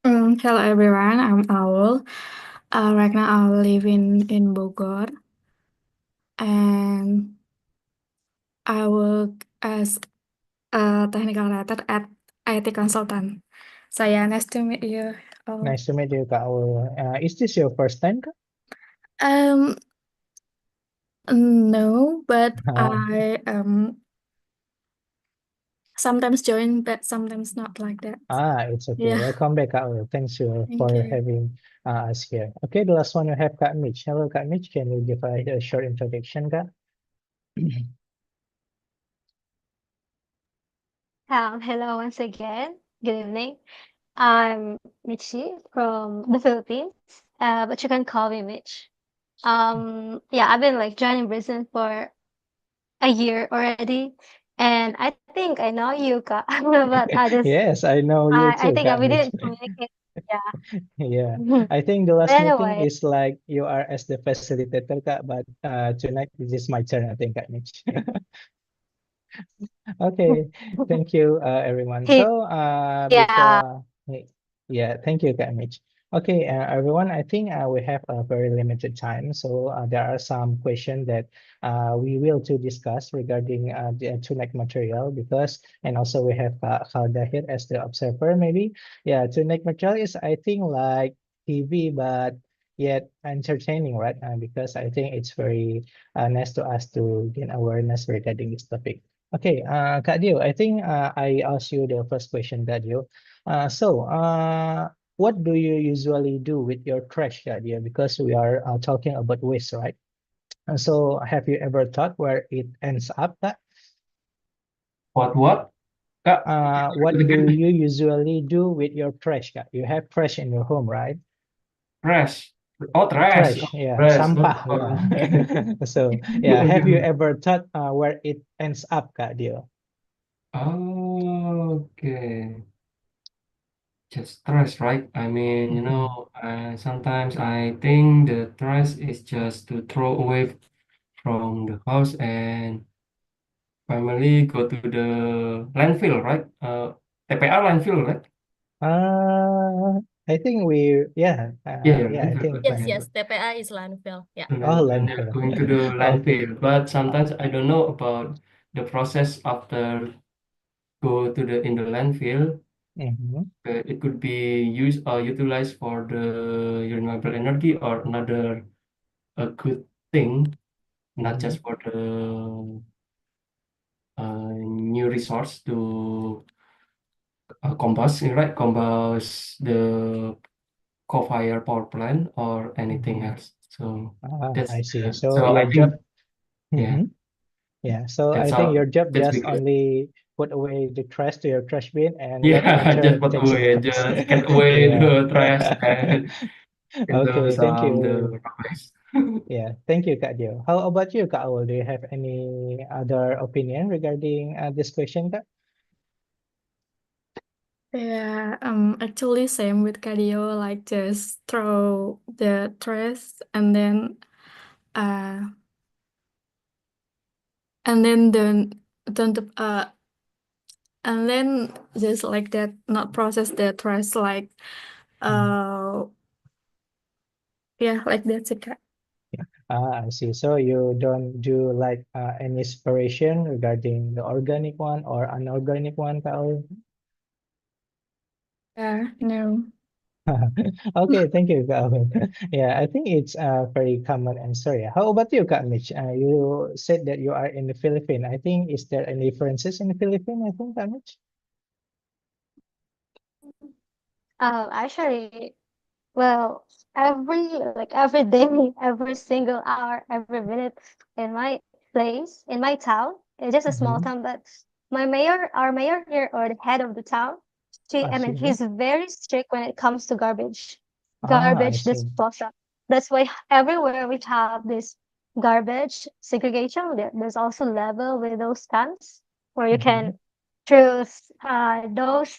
Hello, everyone. I'm Owl. Right now, I live in Bogor, and I work as a technical writer at IT consultant. So yeah, nice to meet you all. Nice to meet you, Kak Aul. Is this your first time, Kak? Um, no, but Uh, I sometimes join, but sometimes not like that. it's okay. Yeah, Welcome back, Kak Aul. Thanks you thank for you. having us here. Okay, the last one we have Kak Mitch. Hello, Kak Mitch. Can you give us a short introduction, Kak? Hello once again. Good evening. I'm Michi from the Philippines, but you can call me Mitch. Yeah, I've been like joining Britain for a year already, and I think I know you, but Yes, I know you I too, think Kak we Mitch. didn't communicate. Yeah. Yeah, I think the But last meeting anyway, is like you are as the facilitator, Kak, but tonight this is my turn, I think, Kak Mitch. Okay, thank you, everyone. So, yeah, yeah, thank you, Kak Mitch. Okay, everyone, I think we have a very limited time, so there are some questions that we will to discuss regarding the tunic material because, and also we have Khalda here as the observer, maybe. Yeah, tunic material is, I think, like heavy, but yet entertaining, right? Because I think it's very nice to us to gain awareness regarding this topic. Okay, Kak Dio, I think I asked you the first question, Kak Dio. What do you usually do with your trash, Kak Dio? Because we are talking about waste, right? So have you ever thought where it ends up, Kak? What? Kak, What do you usually do with your trash, Kak? You have trash in your home, right? trash. Oh, trash. Oh, Trash, yeah, trash. sampah, Oh, yeah. okay. So, yeah, have you ever thought where it ends up, Kak Dio? Okay. Just trash, right? I mean, Mhm. sometimes I think the trash is just to throw away from the house and finally go to the landfill, right? TPA landfill, right? I think we, Yeah, yeah, I landfill, think Yes, landfill. yes, TPA is landfill. Yeah. Oh, When they're landfill. going to the Okay. landfill. But sometimes I don't know about the process after go to the in the landfill. Mhm. It could be used or utilized for the renewable energy or another a good thing, not Mhm. just for the new resource to combust, right? Combust the coal-fired power plant or anything Mhm. else. So I that's see. So so I your job, think yeah, yeah. So I that's think all. your job That's just because only put away the trash to your trash bin and let yeah, nature just put takes the away, rest. just get away Yeah. the trash and into Okay, thank some the you. rubbish. Yeah, thank you, Kak Dio. How about you, Kak Awol? Do you have any other opinion regarding this question, Kak? Yeah, actually same with cardio, like just throw the trash and then uh and then don't and then just like that, not process the trash like Mhm. uh yeah, like that's it. I see. So you don't do like any separation regarding the organic one or unorganic one, Kak Awol? Yeah, no. Okay, thank you, Kak Awol. Yeah, I think it's a very common answer. Yeah. How about you, Kak Mitch? You said that you are in the Philippines. I think, is there any differences in the Philippines, I think, Kak Mitch? actually, well, every day, every single hour, every minute in my place, in my town, it's just a small Mm-hmm. town, but our mayor here, or the head of the town, I see. Yeah. he's very strict when it comes to I garbage see. disposal. That's why everywhere we have this garbage segregation, there's also level with those cans where you Mm-hmm. can choose those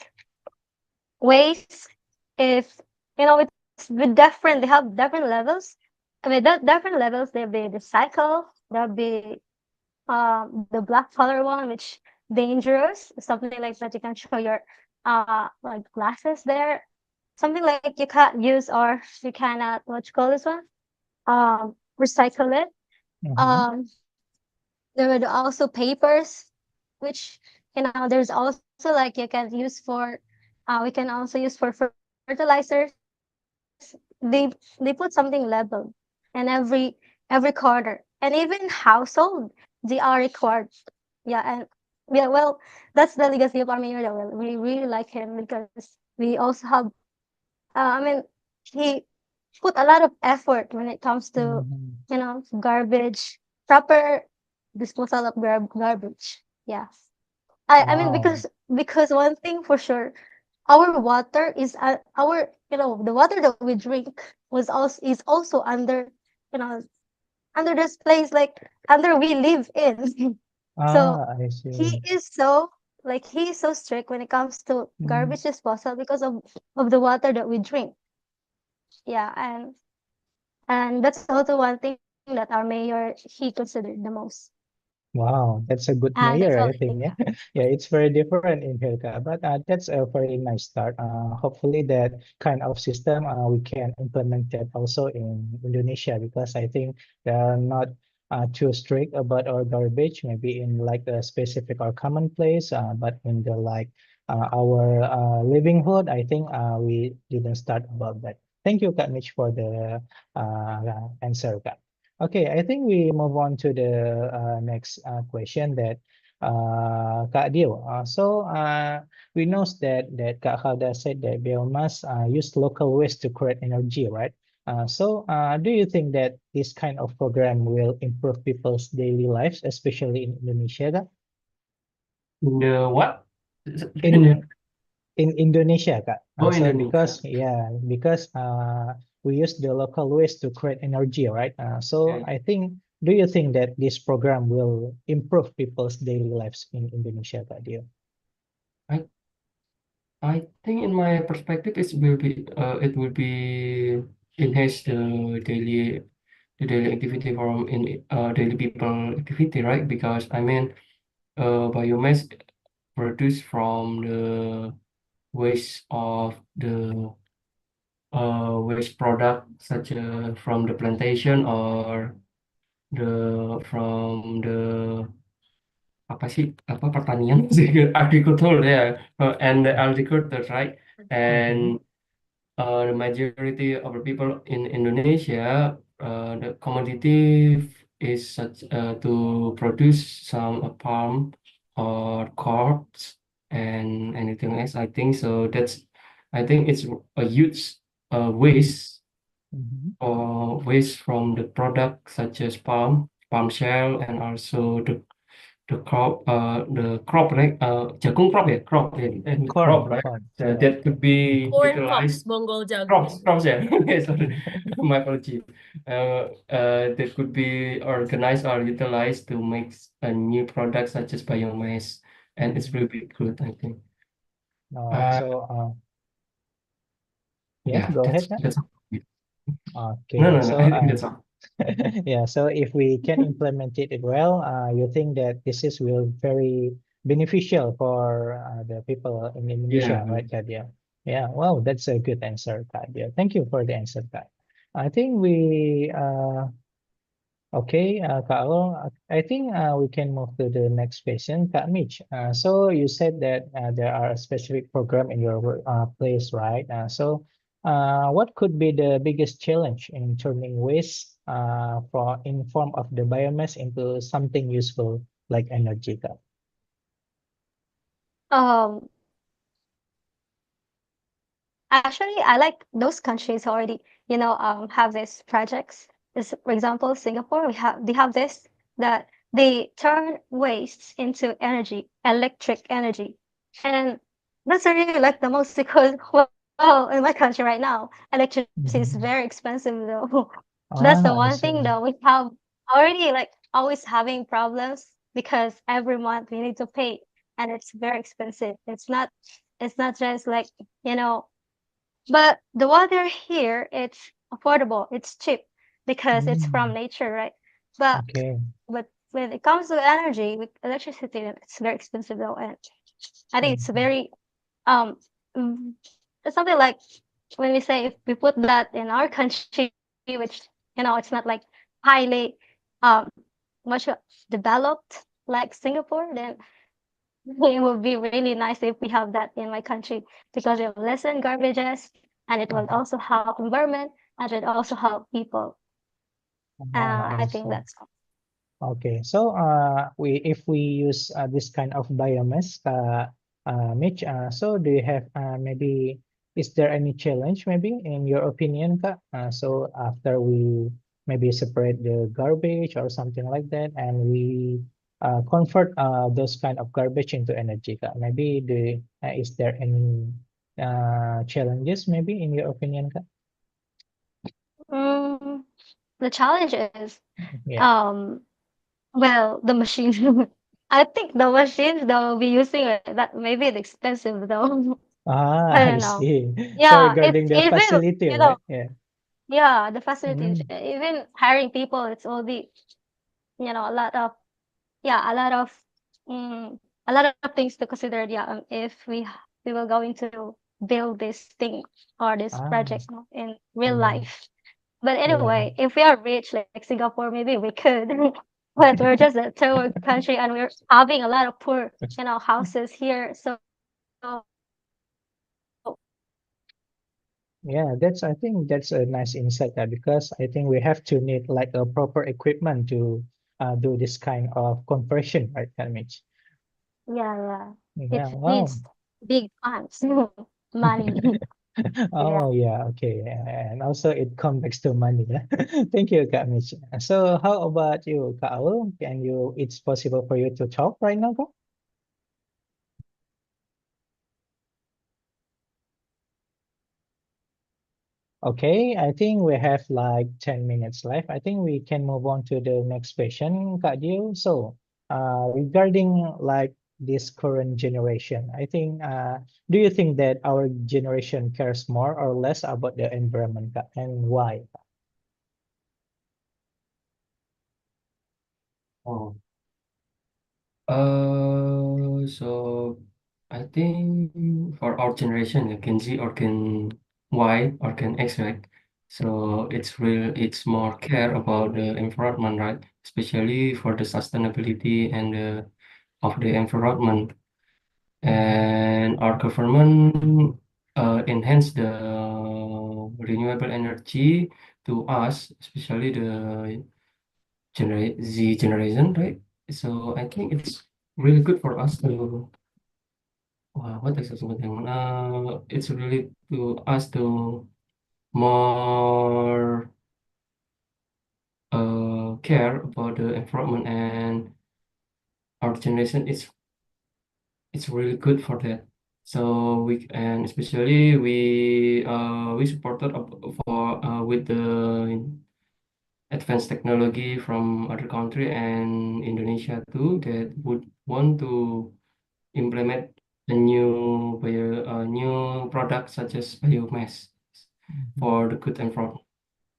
ways. If it's with different, they have different levels. I mean, that different levels. There'll be the cycle. There'll be the black color one, which dangerous. Something like that. You can show your like glasses there. Something like you can't use, or you cannot, what you call this one, recycle it. Mm-hmm. Um, there were also papers, which there's also like you can use for we can also use for fertilizers. They put something level in every corner, and even household they are required. Yeah, and yeah, well, that's the legacy of our mayor. That we really like him because we also have. I mean, he put a lot of effort when it comes to Mm-hmm. garbage, proper disposal of garbage. Yeah. I mean, Wow. because one thing for sure, our water is our the water that we drink is also under you know, under this place, like under we live in. So I he see. is so he is so strict when it comes to Mm. garbage disposal because of the water that we drink. Yeah, and that's also one thing that our mayor he considered the most. Wow, that's a good And that's mayor, all I I think. think. Yeah, yeah, it's very different in Hilka, but that's a very nice start. Hopefully, that kind of system we can implement that also in Indonesia because I think they are not too strict about our garbage. Maybe in like a specific or common place, but in the like our livelihood, I think we didn't start about that. Thank you, Kak Mitch, for the answer, Kak. Okay, I think we move on to the next question that Kak Dio. We know that Kak Khalda said that biomass use local waste to create energy, right? Do you think that this kind of program will improve people's daily lives, especially in Indonesia, Kak? The what? In in Indonesia, Kak. Oh, So Indonesia. because we use the local waste to create energy, right? So Okay. I think, do you think that this program will improve people's daily lives in Indonesia, Kak Dio? I I think in my perspective it will be enhance the daily activity from in daily people activity, right? Because I mean biomass produced from the waste of the waste product such from the plantation or the from the apa sih apa pertanian sih agriculture yeah and the agriculture right Mhm. and the majority of the people in Indonesia the commodity is such to produce some palm or crops and anything else I think so that's I think it's a huge waste Mhm. or waste from the product such as palm shell and also the crop right jagung crop yeah crop yeah, and crop right Corn. so Yeah. that could be Corn utilized crops, Bonggol Jagung. crops yeah yeah sorry my apology that could be organized or utilized to make a new product such as biomass and it's really good I think Uh, uh so uh, yes, yeah go ahead, Kak. that's all. Okay, No so I think that's all. yeah, so if we can implement it well, you think that this is will very beneficial for the people in Yeah. Indonesia, right, Kadia? Yeah, well, that's a good answer, Kadia. Thank you for the answer, Kak. I think we okay, Kak Al, I think we can move to the next question, Kak Mitch. So you said that there are a specific program in your place, right? What could be the biggest challenge in turning waste for in form of the biomass into something useful like energy, Kak? Um, Actually, I like those countries already, have these projects. This, for example, Singapore, they have this that they turn wastes into energy, electric energy. And that's what I really like the most because, well, in my country right now, electricity is very Mhm. expensive though. That's the I one see. thing that we have already like always having problems because every month we need to pay and it's very expensive. It's not just like, you know, but the water here, it's affordable, it's cheap because it's from Mm, nature, right? But okay. but when it comes to energy, with electricity, it's very expensive though, and I think it's Mhm. very um mm, it's something like when we say if we put that in our country, which it's not like highly um much developed like Singapore, then it would be really nice if we have that in my country because it will lessen garbages and it will also help environment and it also help people. I I think see. that's all. Okay, so we if we use this kind of biomass, Mitch, so do you have maybe is there any challenge maybe in your opinion, Kak? So after we maybe separate the garbage or something like that, and we convert those kind of garbage into energy, Kak. Maybe is there any challenges maybe in your opinion, Kak? Mm, the challenge is, Yeah. well, the machines. I think the machines that we'll be using that maybe it's expensive though. Ah, I I don't know. see. So Yeah, it's regarding the even, facility, you know, right? Yeah. yeah, the facilities, Mm. even hiring people, it's all the, a lot of, yeah, mm, a lot of things to consider. Yeah, if we will going to build this thing or this Ah, project in real yeah. life. But Yeah. anyway, if we are rich like Singapore, maybe we could. But we're just a third country and we're having a lot of poor, houses here. So Yeah, I think that's a nice insight there because I think we have to need like a proper equipment to do this kind of conversion, right, Mitch? yeah, Yeah, it wow. needs big funds, money. Yeah. Oh, yeah, okay. And also it comes back to money. Yeah. Thank you, Kak Mitch. So how about you, Kak Aul? It's possible for you to talk right now, Kak? Okay, I think we have like 10 minutes left. I think we can move on to the next question, Kak Dio. So, regarding like this current generation, I think, do you think that our generation cares more or less about the environment, Kak, and why? Oh, so I think for our generation, like Gen Z or Gen Y or Gen X, right? So it's more care about the environment, right? Especially for the sustainability and of the environment. And our government enhance the renewable energy to us, especially the Z generation, right? So I think it's really good for us to what is something? It's really to us to more care about the environment and our generation. It's really good for that. So and especially we supported for with the advanced technology from other country and Indonesia too that would want to implement a new product such as biomass Mhm. for the good environment.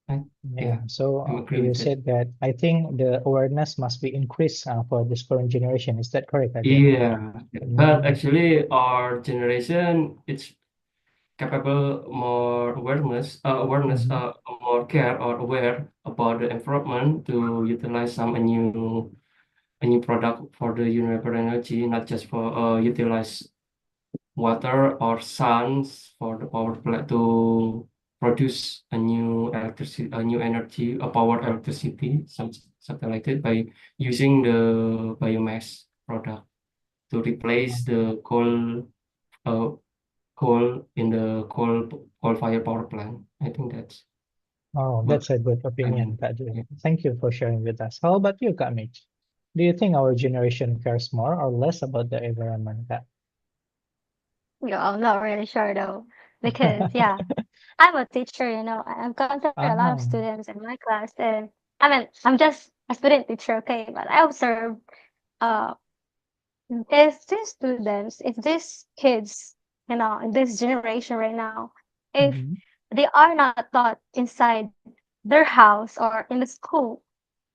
Right? Yeah, Yeah, so I'm agree you with it. said that I think the awareness must be increased for this current generation. Is that correct, Adil? Yeah, but Mm. actually our generation it's capable more awareness, Mhm. more care or aware about the environment to utilize some a new product for the renewable energy, not just for utilize water or suns for the power plant to produce a new electricity, a new energy, a power electricity, something like that by using the biomass product to replace the uh, coal in the coal-fired power plant. I think that's Oh, what that's a good I opinion, mean. Kak Adil. Yeah. Thank you for sharing with us. How about you, Kak Mitch? Do you think our generation cares more or less about the environment, Kak? Yeah, I'm not really sure though, because yeah, I'm a teacher. I encounter a lot of Ah, students in my class, and I mean, I'm just a student teacher, okay, but I observe, uh, if these students, if these kids, in this generation right now, if mhm. they are not taught inside their house or in the school,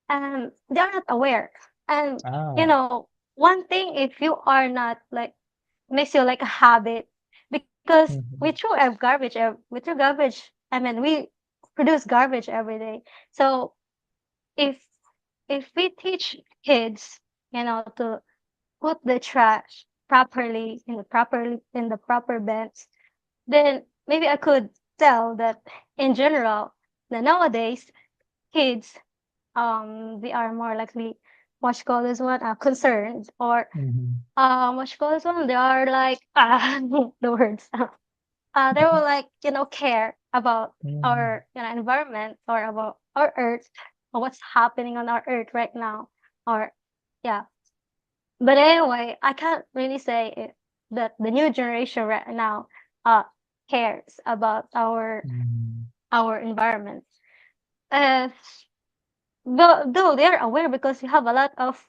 and they are not aware, and Ah, one thing, if you are not like makes you like a habit, because we mhm. throw out garbage we throw garbage, I mean, we produce garbage every day. So if we teach kids, to put the trash properly in the proper bins, then maybe I could tell that in general, that nowadays kids, they are more likely, what you call this one, concerned, or Mhm. what you call this one, they are like, the words, they will like, care about Mhm. our, environment, or about our earth, or what's happening on our earth right now, or yeah. But anyway, I can't really say that the new generation right now uh cares about our Mhm. environment. Uh, though they are aware because we have a lot of,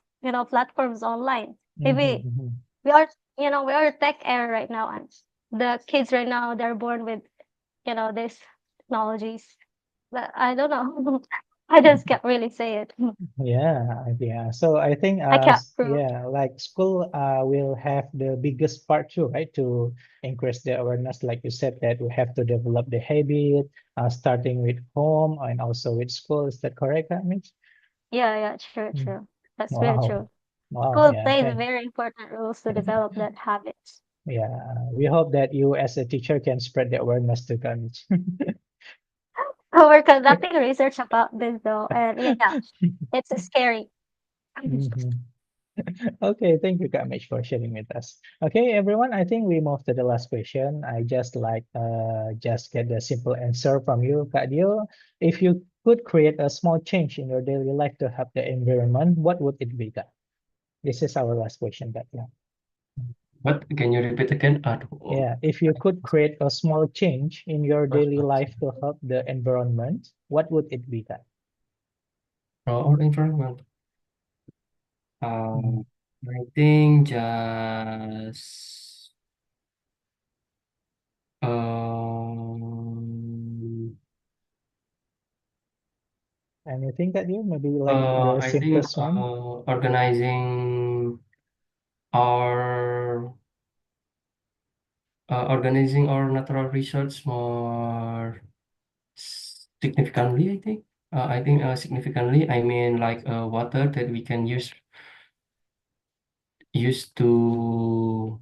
platforms online. Maybe Mm-hmm. we are, we are tech era right now, and the kids right now, they're born with, these technologies. But I don't know. I just can't really say it. Yeah. So I think I can't prove. yeah, like school will have the biggest part too, right? To increase the awareness, like you said, that we have to develop the habit, starting with home and also with school. Is that correct, Mitch? Yeah, true, Mm. true. That's really Wow. true. Wow. School Yeah. plays a Thank. very important roles to develop that habits. Yeah. We hope that you as a teacher can spread the awareness to Mitch. We're conducting research about this though, and yeah, it's scary. Mhm. Okay, thank you, Kamish, for sharing with us. Okay, everyone, I think we move to the last question. I just get the simple answer from you, Kak Dio. If you could create a small change in your daily life to help the environment, what would it be, Kak? This is our last question, Kak. Yeah. What can you repeat again? Yeah, if you could create a small change in your daily life to help the environment, what would it be, Kak? Or environment. Mm. I think just um Anything, Kak Dio? Maybe like the I think simplest one? our organizing our natural resource more significantly, I think. Significantly, I mean like water that we can use to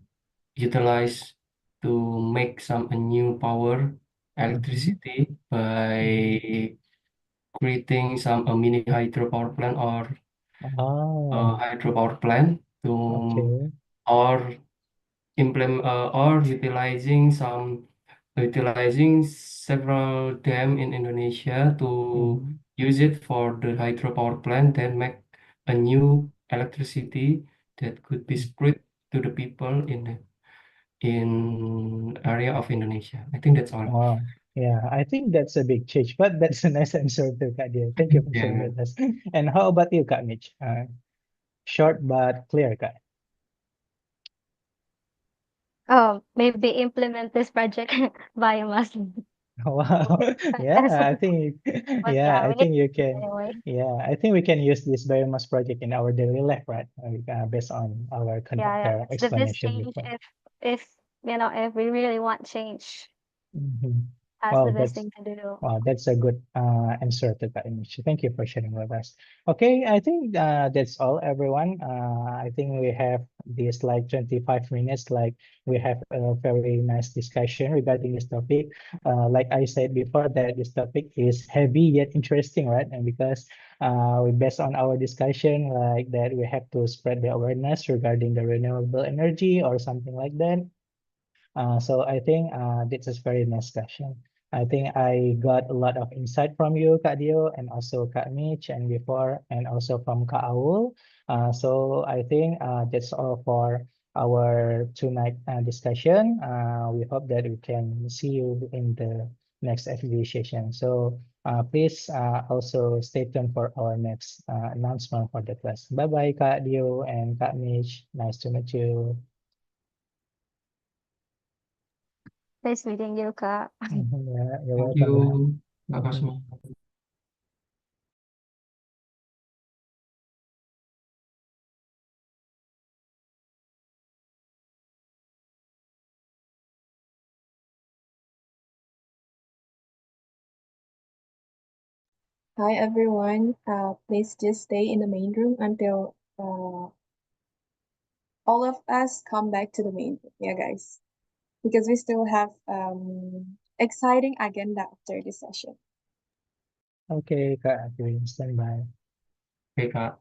utilize to make some a new power Mhm. electricity Mhm. by creating some a mini hydropower plant or Oh, hydropower plant to okay. or implement or utilizing several dam in Indonesia to Mhm. use it for the hydropower plant, then make a new electricity that could be spread to the people in area of Indonesia. I think that's all. Wow. Yeah, I think that's a big change, but that's a nice answer to Kak Dia. Thank you for sharing Yeah. with us. And how about you, Kak Mitch? Short but clear, Kak. Maybe implement this project biomass. Wow. As Yeah, I think but yeah, we need you to can. anyway. Yeah, I think we can use this biomass project in our daily life, right? Based on our Yeah, conductor that's the best explanation change before. if if we really want change. Mhm. That's Wow, the best that's thing to do. Wow, that's a good answer to that image. Thank you for sharing with us. Okay, I think that's all, everyone. I think we have this like 25 minutes, like we have a very nice discussion regarding this topic. Like I said before, that this topic is heavy yet interesting, right? And because we based on our discussion, like that we have to spread the awareness regarding the renewable energy or something like that. So I think this is very nice question. I think I got a lot of insight from you, Kak Dio, and also Kak Mitch, and before, and also from Kak Aul. So I think that's all for our tonight discussion. We hope that we can see you in the next FD session. So please also stay tuned for our next announcement for the class. Bye bye, Kak Dio and Kak Mitch. Nice to meet you. Nice meeting you, Kak. Yeah, you're Thank welcome. you, Yeah. Kak Mhm. Kasma. Hi everyone. Please just stay in the main room until all of us come back to the main room. Yeah, guys, because we still have exciting agenda after this session. Okay, Kak, Green, stand by. Oke, Kak.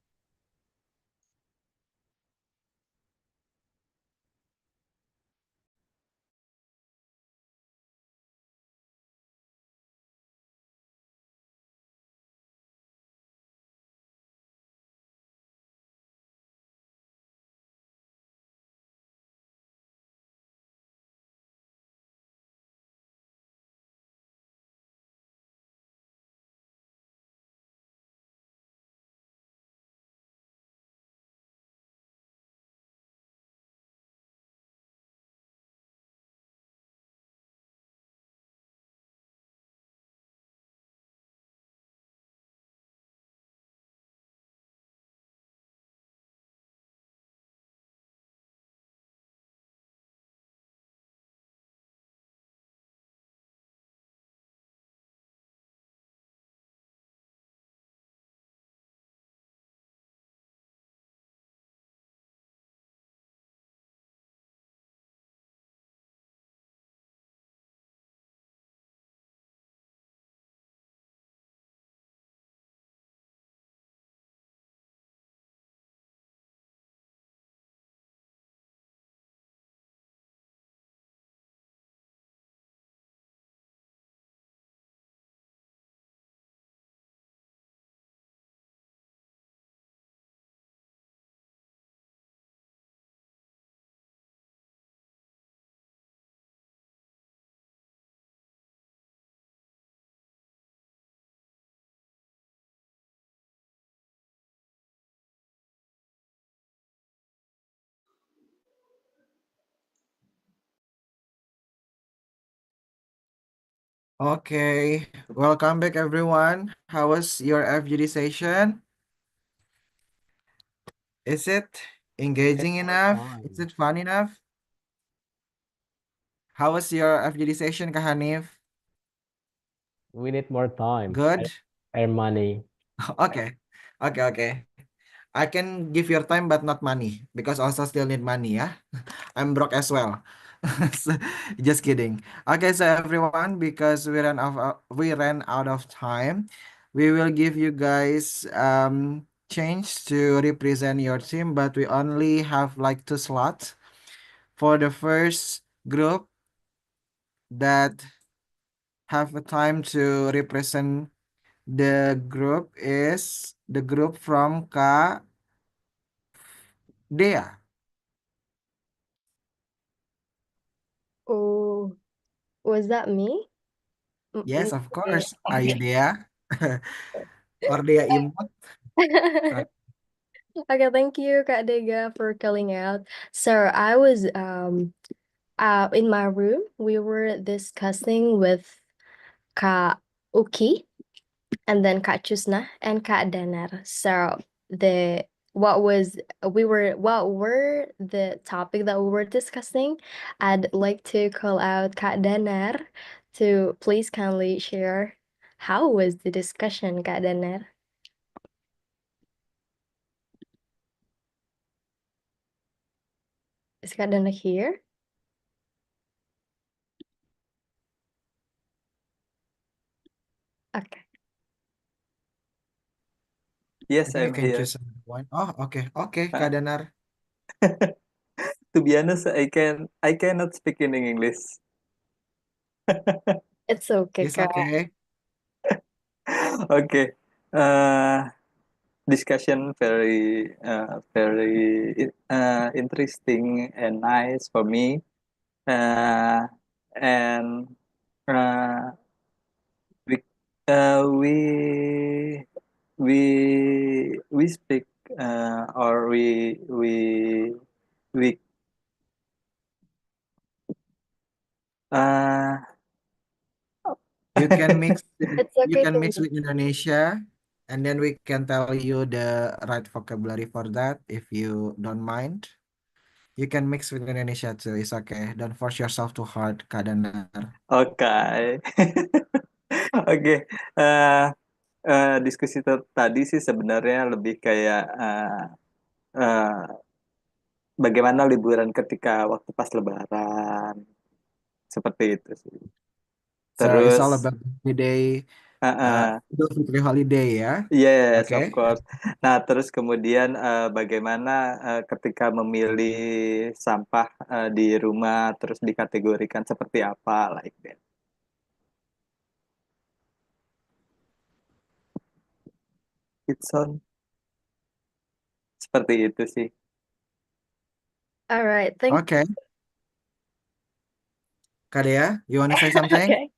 Okay, welcome back everyone. How was your FGD session? Is it engaging enough? Is it fun enough? How was your FGD session, Kak Hanif? We need more time Good? and money. Okay. Okay. I can give your time but not money because also still need money ya. I'm broke as well. So, just kidding. Okay, so everyone, because we ran out of time, we will give you guys change to represent your team, but we only have like 2 slots. For the first group that have a time to represent the group is the group from Kak Dea. Oh, was that me? Yes, of course. Are you Dea? Or Dea Imut? Okay, thank you, Kak Dega, for calling out. So I was in my room. We were discussing with Kak Uki and then Kak Chusna and Kak Danar. So the what were the topic that we were discussing? I'd like to call out Kak Danar to please kindly share how was the discussion, Kak Danar? Is Kak Danar here? Okay. Yes, I think you I'm can here. choose one. Oh, okay, Kak Danar. To be honest, I cannot speak in English. It's okay, It's Kak. okay. Okay. Discussion very interesting and nice for me. And uh, we we we speak or we uh You can mix It's you okay can to mix with Indonesia, and then we can tell you the right vocabulary for that if you don't mind. You can mix with Indonesia too. It's okay. Don't force yourself too hard, Kak Danar. okay. Oke, diskusi tadi sih sebenarnya lebih kayak uh, bagaimana liburan ketika waktu pas Lebaran, seperti itu sih. So it's all Terus, about holiday, uh, Idul Fitri holiday ya. yes, of Okay. course. Nah, terus kemudian bagaimana ketika memilih sampah di rumah, terus dikategorikan seperti apa, like that. It's on. Seperti itu sih. All right, thank Okay. Kak Dea, you want to say something? Okay.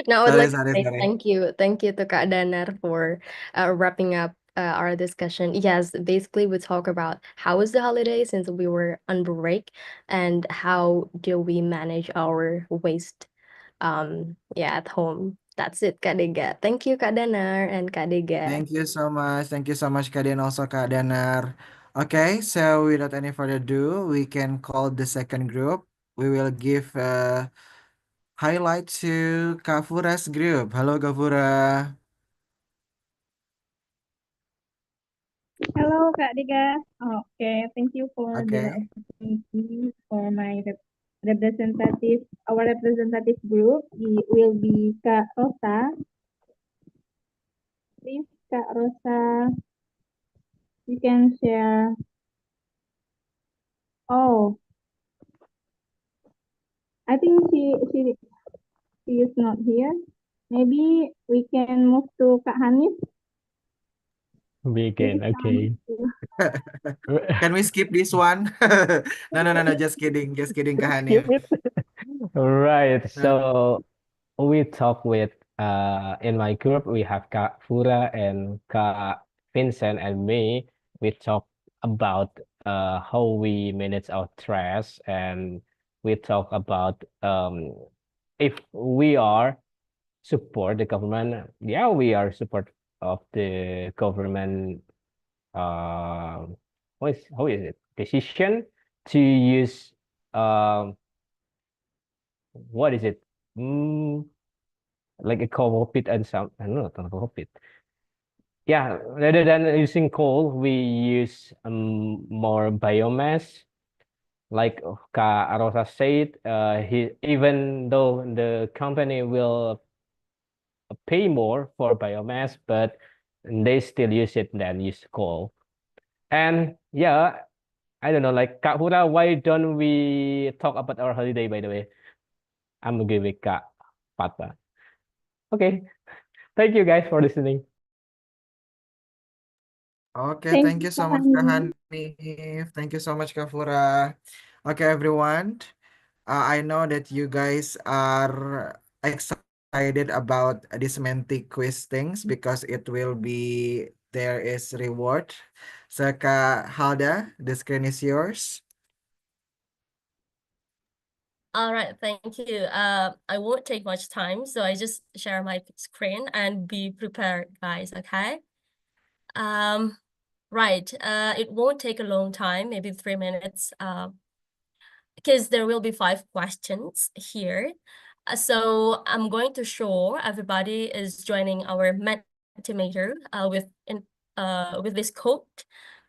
No, I would like to say Sorry. thank you. Thank you to Kak Danar for wrapping up our discussion. Yes, basically we talk about how was the holiday since we were on break and how do we manage our waste at home. That's it, Kak Dega. Thank you, Kak Danar and Kak Dega. Thank you so much. Thank you so much, Kak Dea, and also Kak Danar. Okay, so without any further ado, we can call the second group. We will give highlight to Kafura's group. Hello, Kafura. Hello, Kak Dika. Okay, thank you for the Okay. opportunity for my representative. Our representative group will be Kak Rosa. Please, Kak Rosa, you can share. Oh, I think she is not here. Maybe we can move to Kak Hanif. Begin, Please, Kak Hanif. okay. Can we skip this one? No. Just kidding. Just kidding, Kak Skip Hanif. it. Right. Uh, So we talk with in my group we have Kak Fura and Kak Vincent and me. We talk about how we manage our trash and we talk about if we are support the government. Yeah, we are support of the government. How is it? Decision to use what is it? Like a coal pit and some I don't know, not coal pit. Yeah, rather than using coal, we use more biomass. Like Kak Rosa said, even though the company will pay more for biomass, but they still use it than use coal. And yeah, I don't know, like Kak Hura, why don't we talk about our holiday, by the way? I'm gonna give it Kak Pata. Okay, thank you guys for listening. Okay, Thank thank you, you so Kak much, Kak Hanif. Hanif. Thank you so much, Kak Fura. Okay, everyone. I know that you guys are excited about this Menti quiz things because it will be there is reward. So, Kak Halda, the screen is yours. All right, thank you. I won't take much time, so I just share my screen and be prepared, guys, okay? Right, it won't take a long time, maybe 3 minutes, because there will be 5 questions here. So I'm going to show everybody is joining our Mentimeter with this code,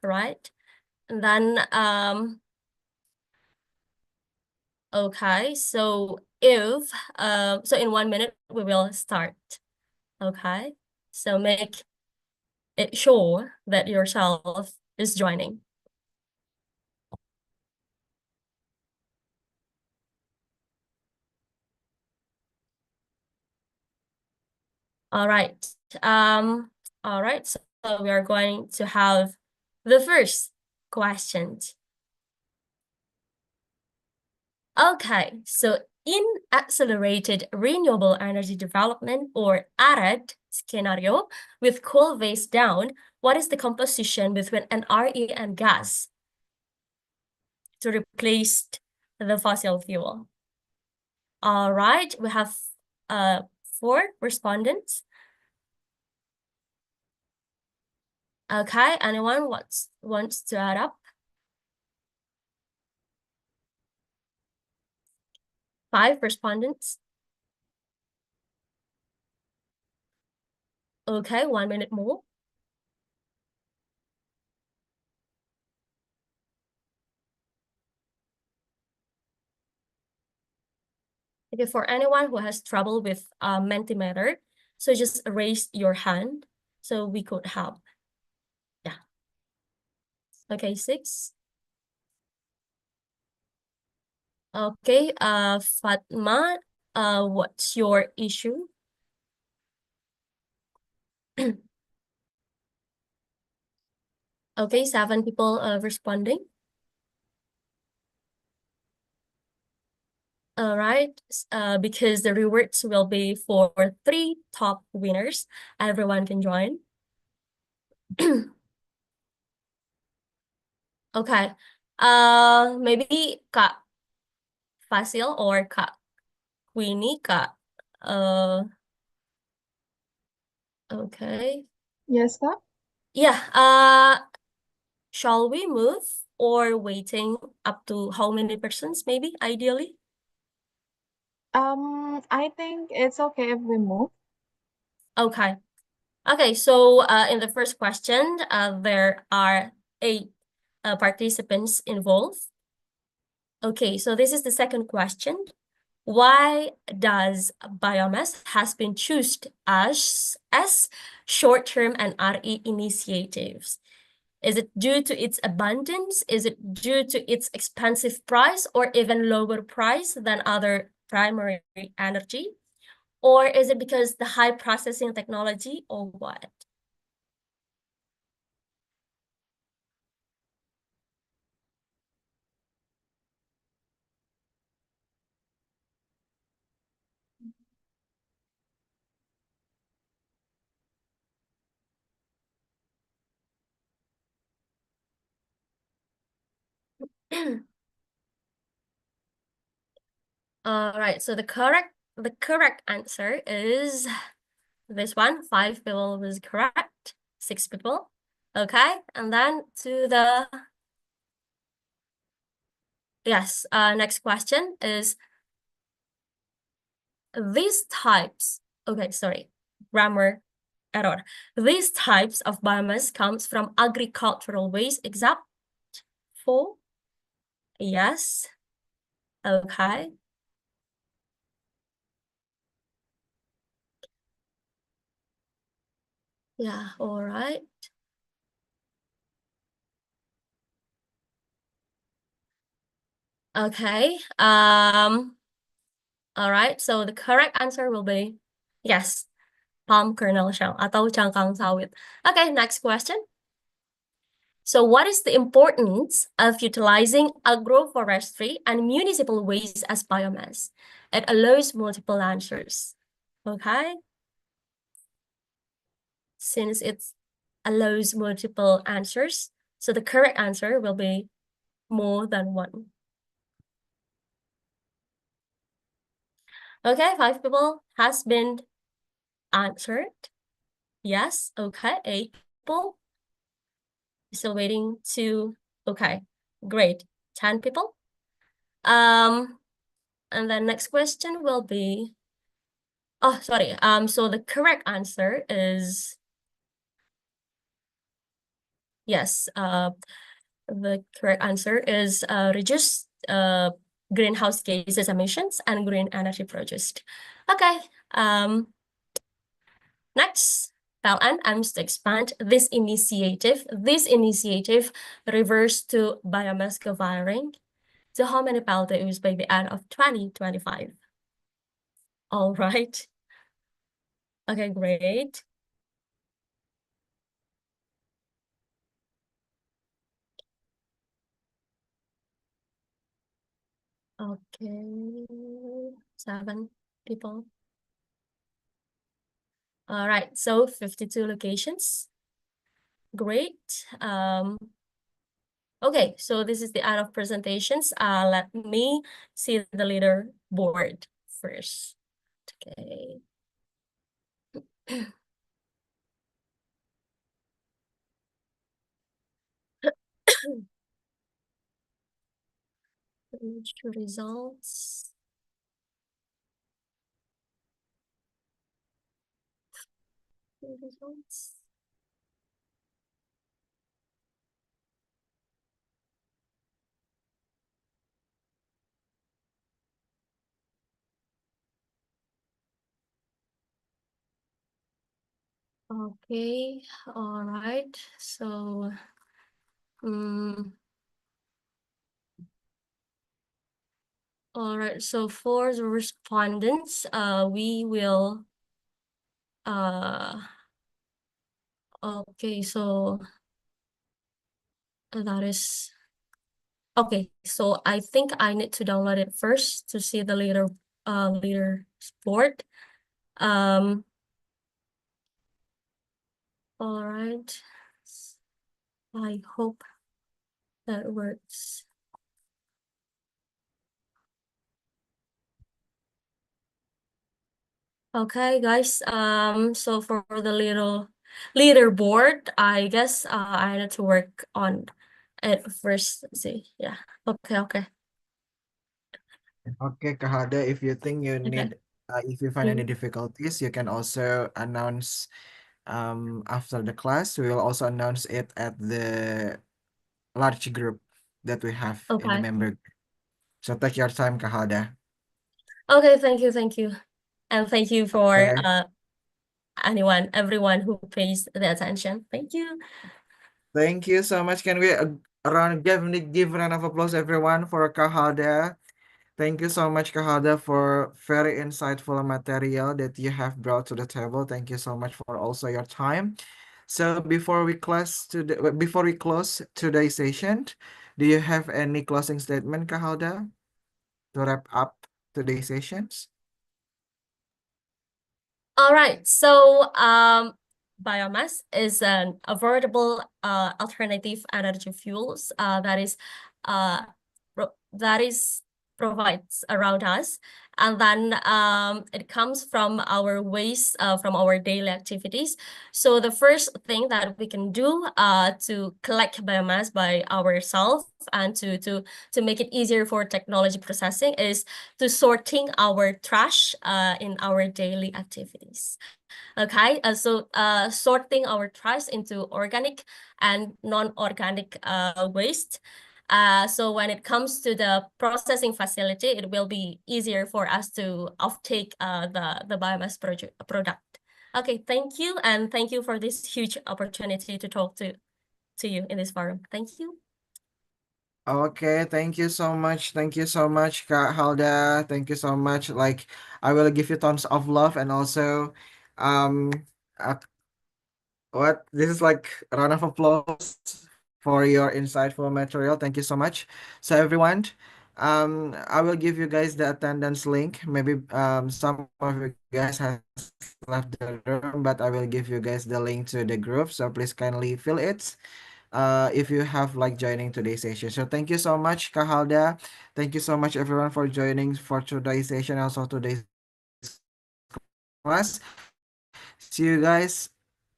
right? And then okay, so so in 1 minute we will start. Okay, so make it sure that yourself is joining. All right. All right, so we are going to have the first question. Okay, so in accelerated renewable energy development or ARED scenario with coal waste down, what is the composition between an RE and gas to replace the fossil fuel? All right, we have 4 respondents. Okay, anyone wants to add up? 5 respondents. Okay, 1 minute more. Okay, for anyone who has trouble with Mentimeter, so just raise your hand so we could help. Yeah. Okay, 6. Okay, Fatma, what's your issue? Okay, 7 people responding. All right, because the rewards will be for 3 top winners. Everyone can join. Okay, maybe Kak Fasil or Kak Queenie, Kak. Okay. Yes, Kak? Yeah, shall we move or waiting up to how many persons, maybe, ideally? I think it's okay if we move. Okay. Okay, so in the first question, there are 8 participants involved. Okay, so this is the second question. Why does biomass has been chosen as short-term and RE initiatives? Is it due to its abundance? Is it due to its expensive price or even lower price than other primary energy? Or is it because the high processing technology or what? All right, so the correct the correct answer is this one. 5 people was correct. 6 people. Okay, and then to the yes. Next question is these types. Okay, sorry, grammar error. These types of biomass comes from agricultural waste, except for yes. Okay. Yeah, all right. Okay. All right. So the correct answer will be yes, palm kernel shell atau cangkang sawit. Okay, next question. So what is the importance of utilizing agroforestry and municipal waste as biomass? It allows multiple answers. Okay. Since it allows multiple answers, so the correct answer will be more than one. Okay, 5 people has been answered. Yes, okay, 8 people. Still waiting to, okay, great, 10 people. And then next question will be, oh, sorry, so the correct answer is, yes, the correct answer is reduce greenhouse gases emissions and green energy produced. Okay, next, PLN aims to expand this initiative. This initiative refers to biomass co-firing. So how many PLTUs by the end of 2025? All right. Okay, great. Okay, 7 people. All right, so 52 locations. Great. Okay, so this is the end of presentations. Let me see the leaderboard first. Okay. Results. Results. Okay, all right. So, all right. So for the respondents, we will, okay. So that is, okay. So I think I need to download it first to see the leader sport. All right. I hope that works. Okay, guys. So for the leaderboard, I guess I need to work on it first. Let's see, yeah. Okay. Okay, Kahada, if you think you Okay. need, if you find any difficulties, you can also announce after the class. We will also announce it at the large group that we have in the Okay. member. So take your time, Kahada. Okay, thank you. And thank you for Okay. everyone who pays the attention. Thank you. Thank you so much. Can we give a round of applause, everyone, for Kahada? Thank you so much, Kahada, for very insightful material that you have brought to the table. Thank you so much for also your time. So before we close today's session, do you have any closing statement, Kahada, to wrap up today's sessions? All right. So biomass is an affordable alternative energy fuels that is provides around us. And then it comes from our waste, from our daily activities. So the first thing that we can do to collect biomass by ourselves and to make it easier for technology processing is to sorting our trash in our daily activities. Okay, so sorting our trash into organic and non-organic waste. So when it comes to the processing facility, it will be easier for us to offtake the biomass product. Okay, thank you, and thank you for this huge opportunity to talk to you in this forum. Thank you. Okay, thank you so much. Thank you so much, Kak Halda. Thank you so much. Like, I will give you tons of love and also, um, uh, what this is like a round of applause for your insightful material. Thank you so much. So everyone, I will give you guys the attendance link. Maybe some of you guys has left the room, but I will give you guys the link to the group. So please kindly fill it. If you have like joining today's session. So thank you so much, Kahalda. Thank you so much everyone for joining for today's session, also today's class. See you guys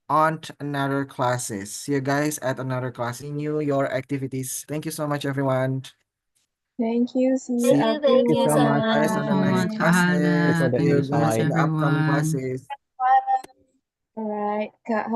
on another classes. See you guys at another class. Continue your activities. Thank you so much, everyone. Thank you. See you See Thank you you so everyone. guys on the next much. classes. Thank you for the See you guys insight. in the upcoming Everyone. classes. All right, Kak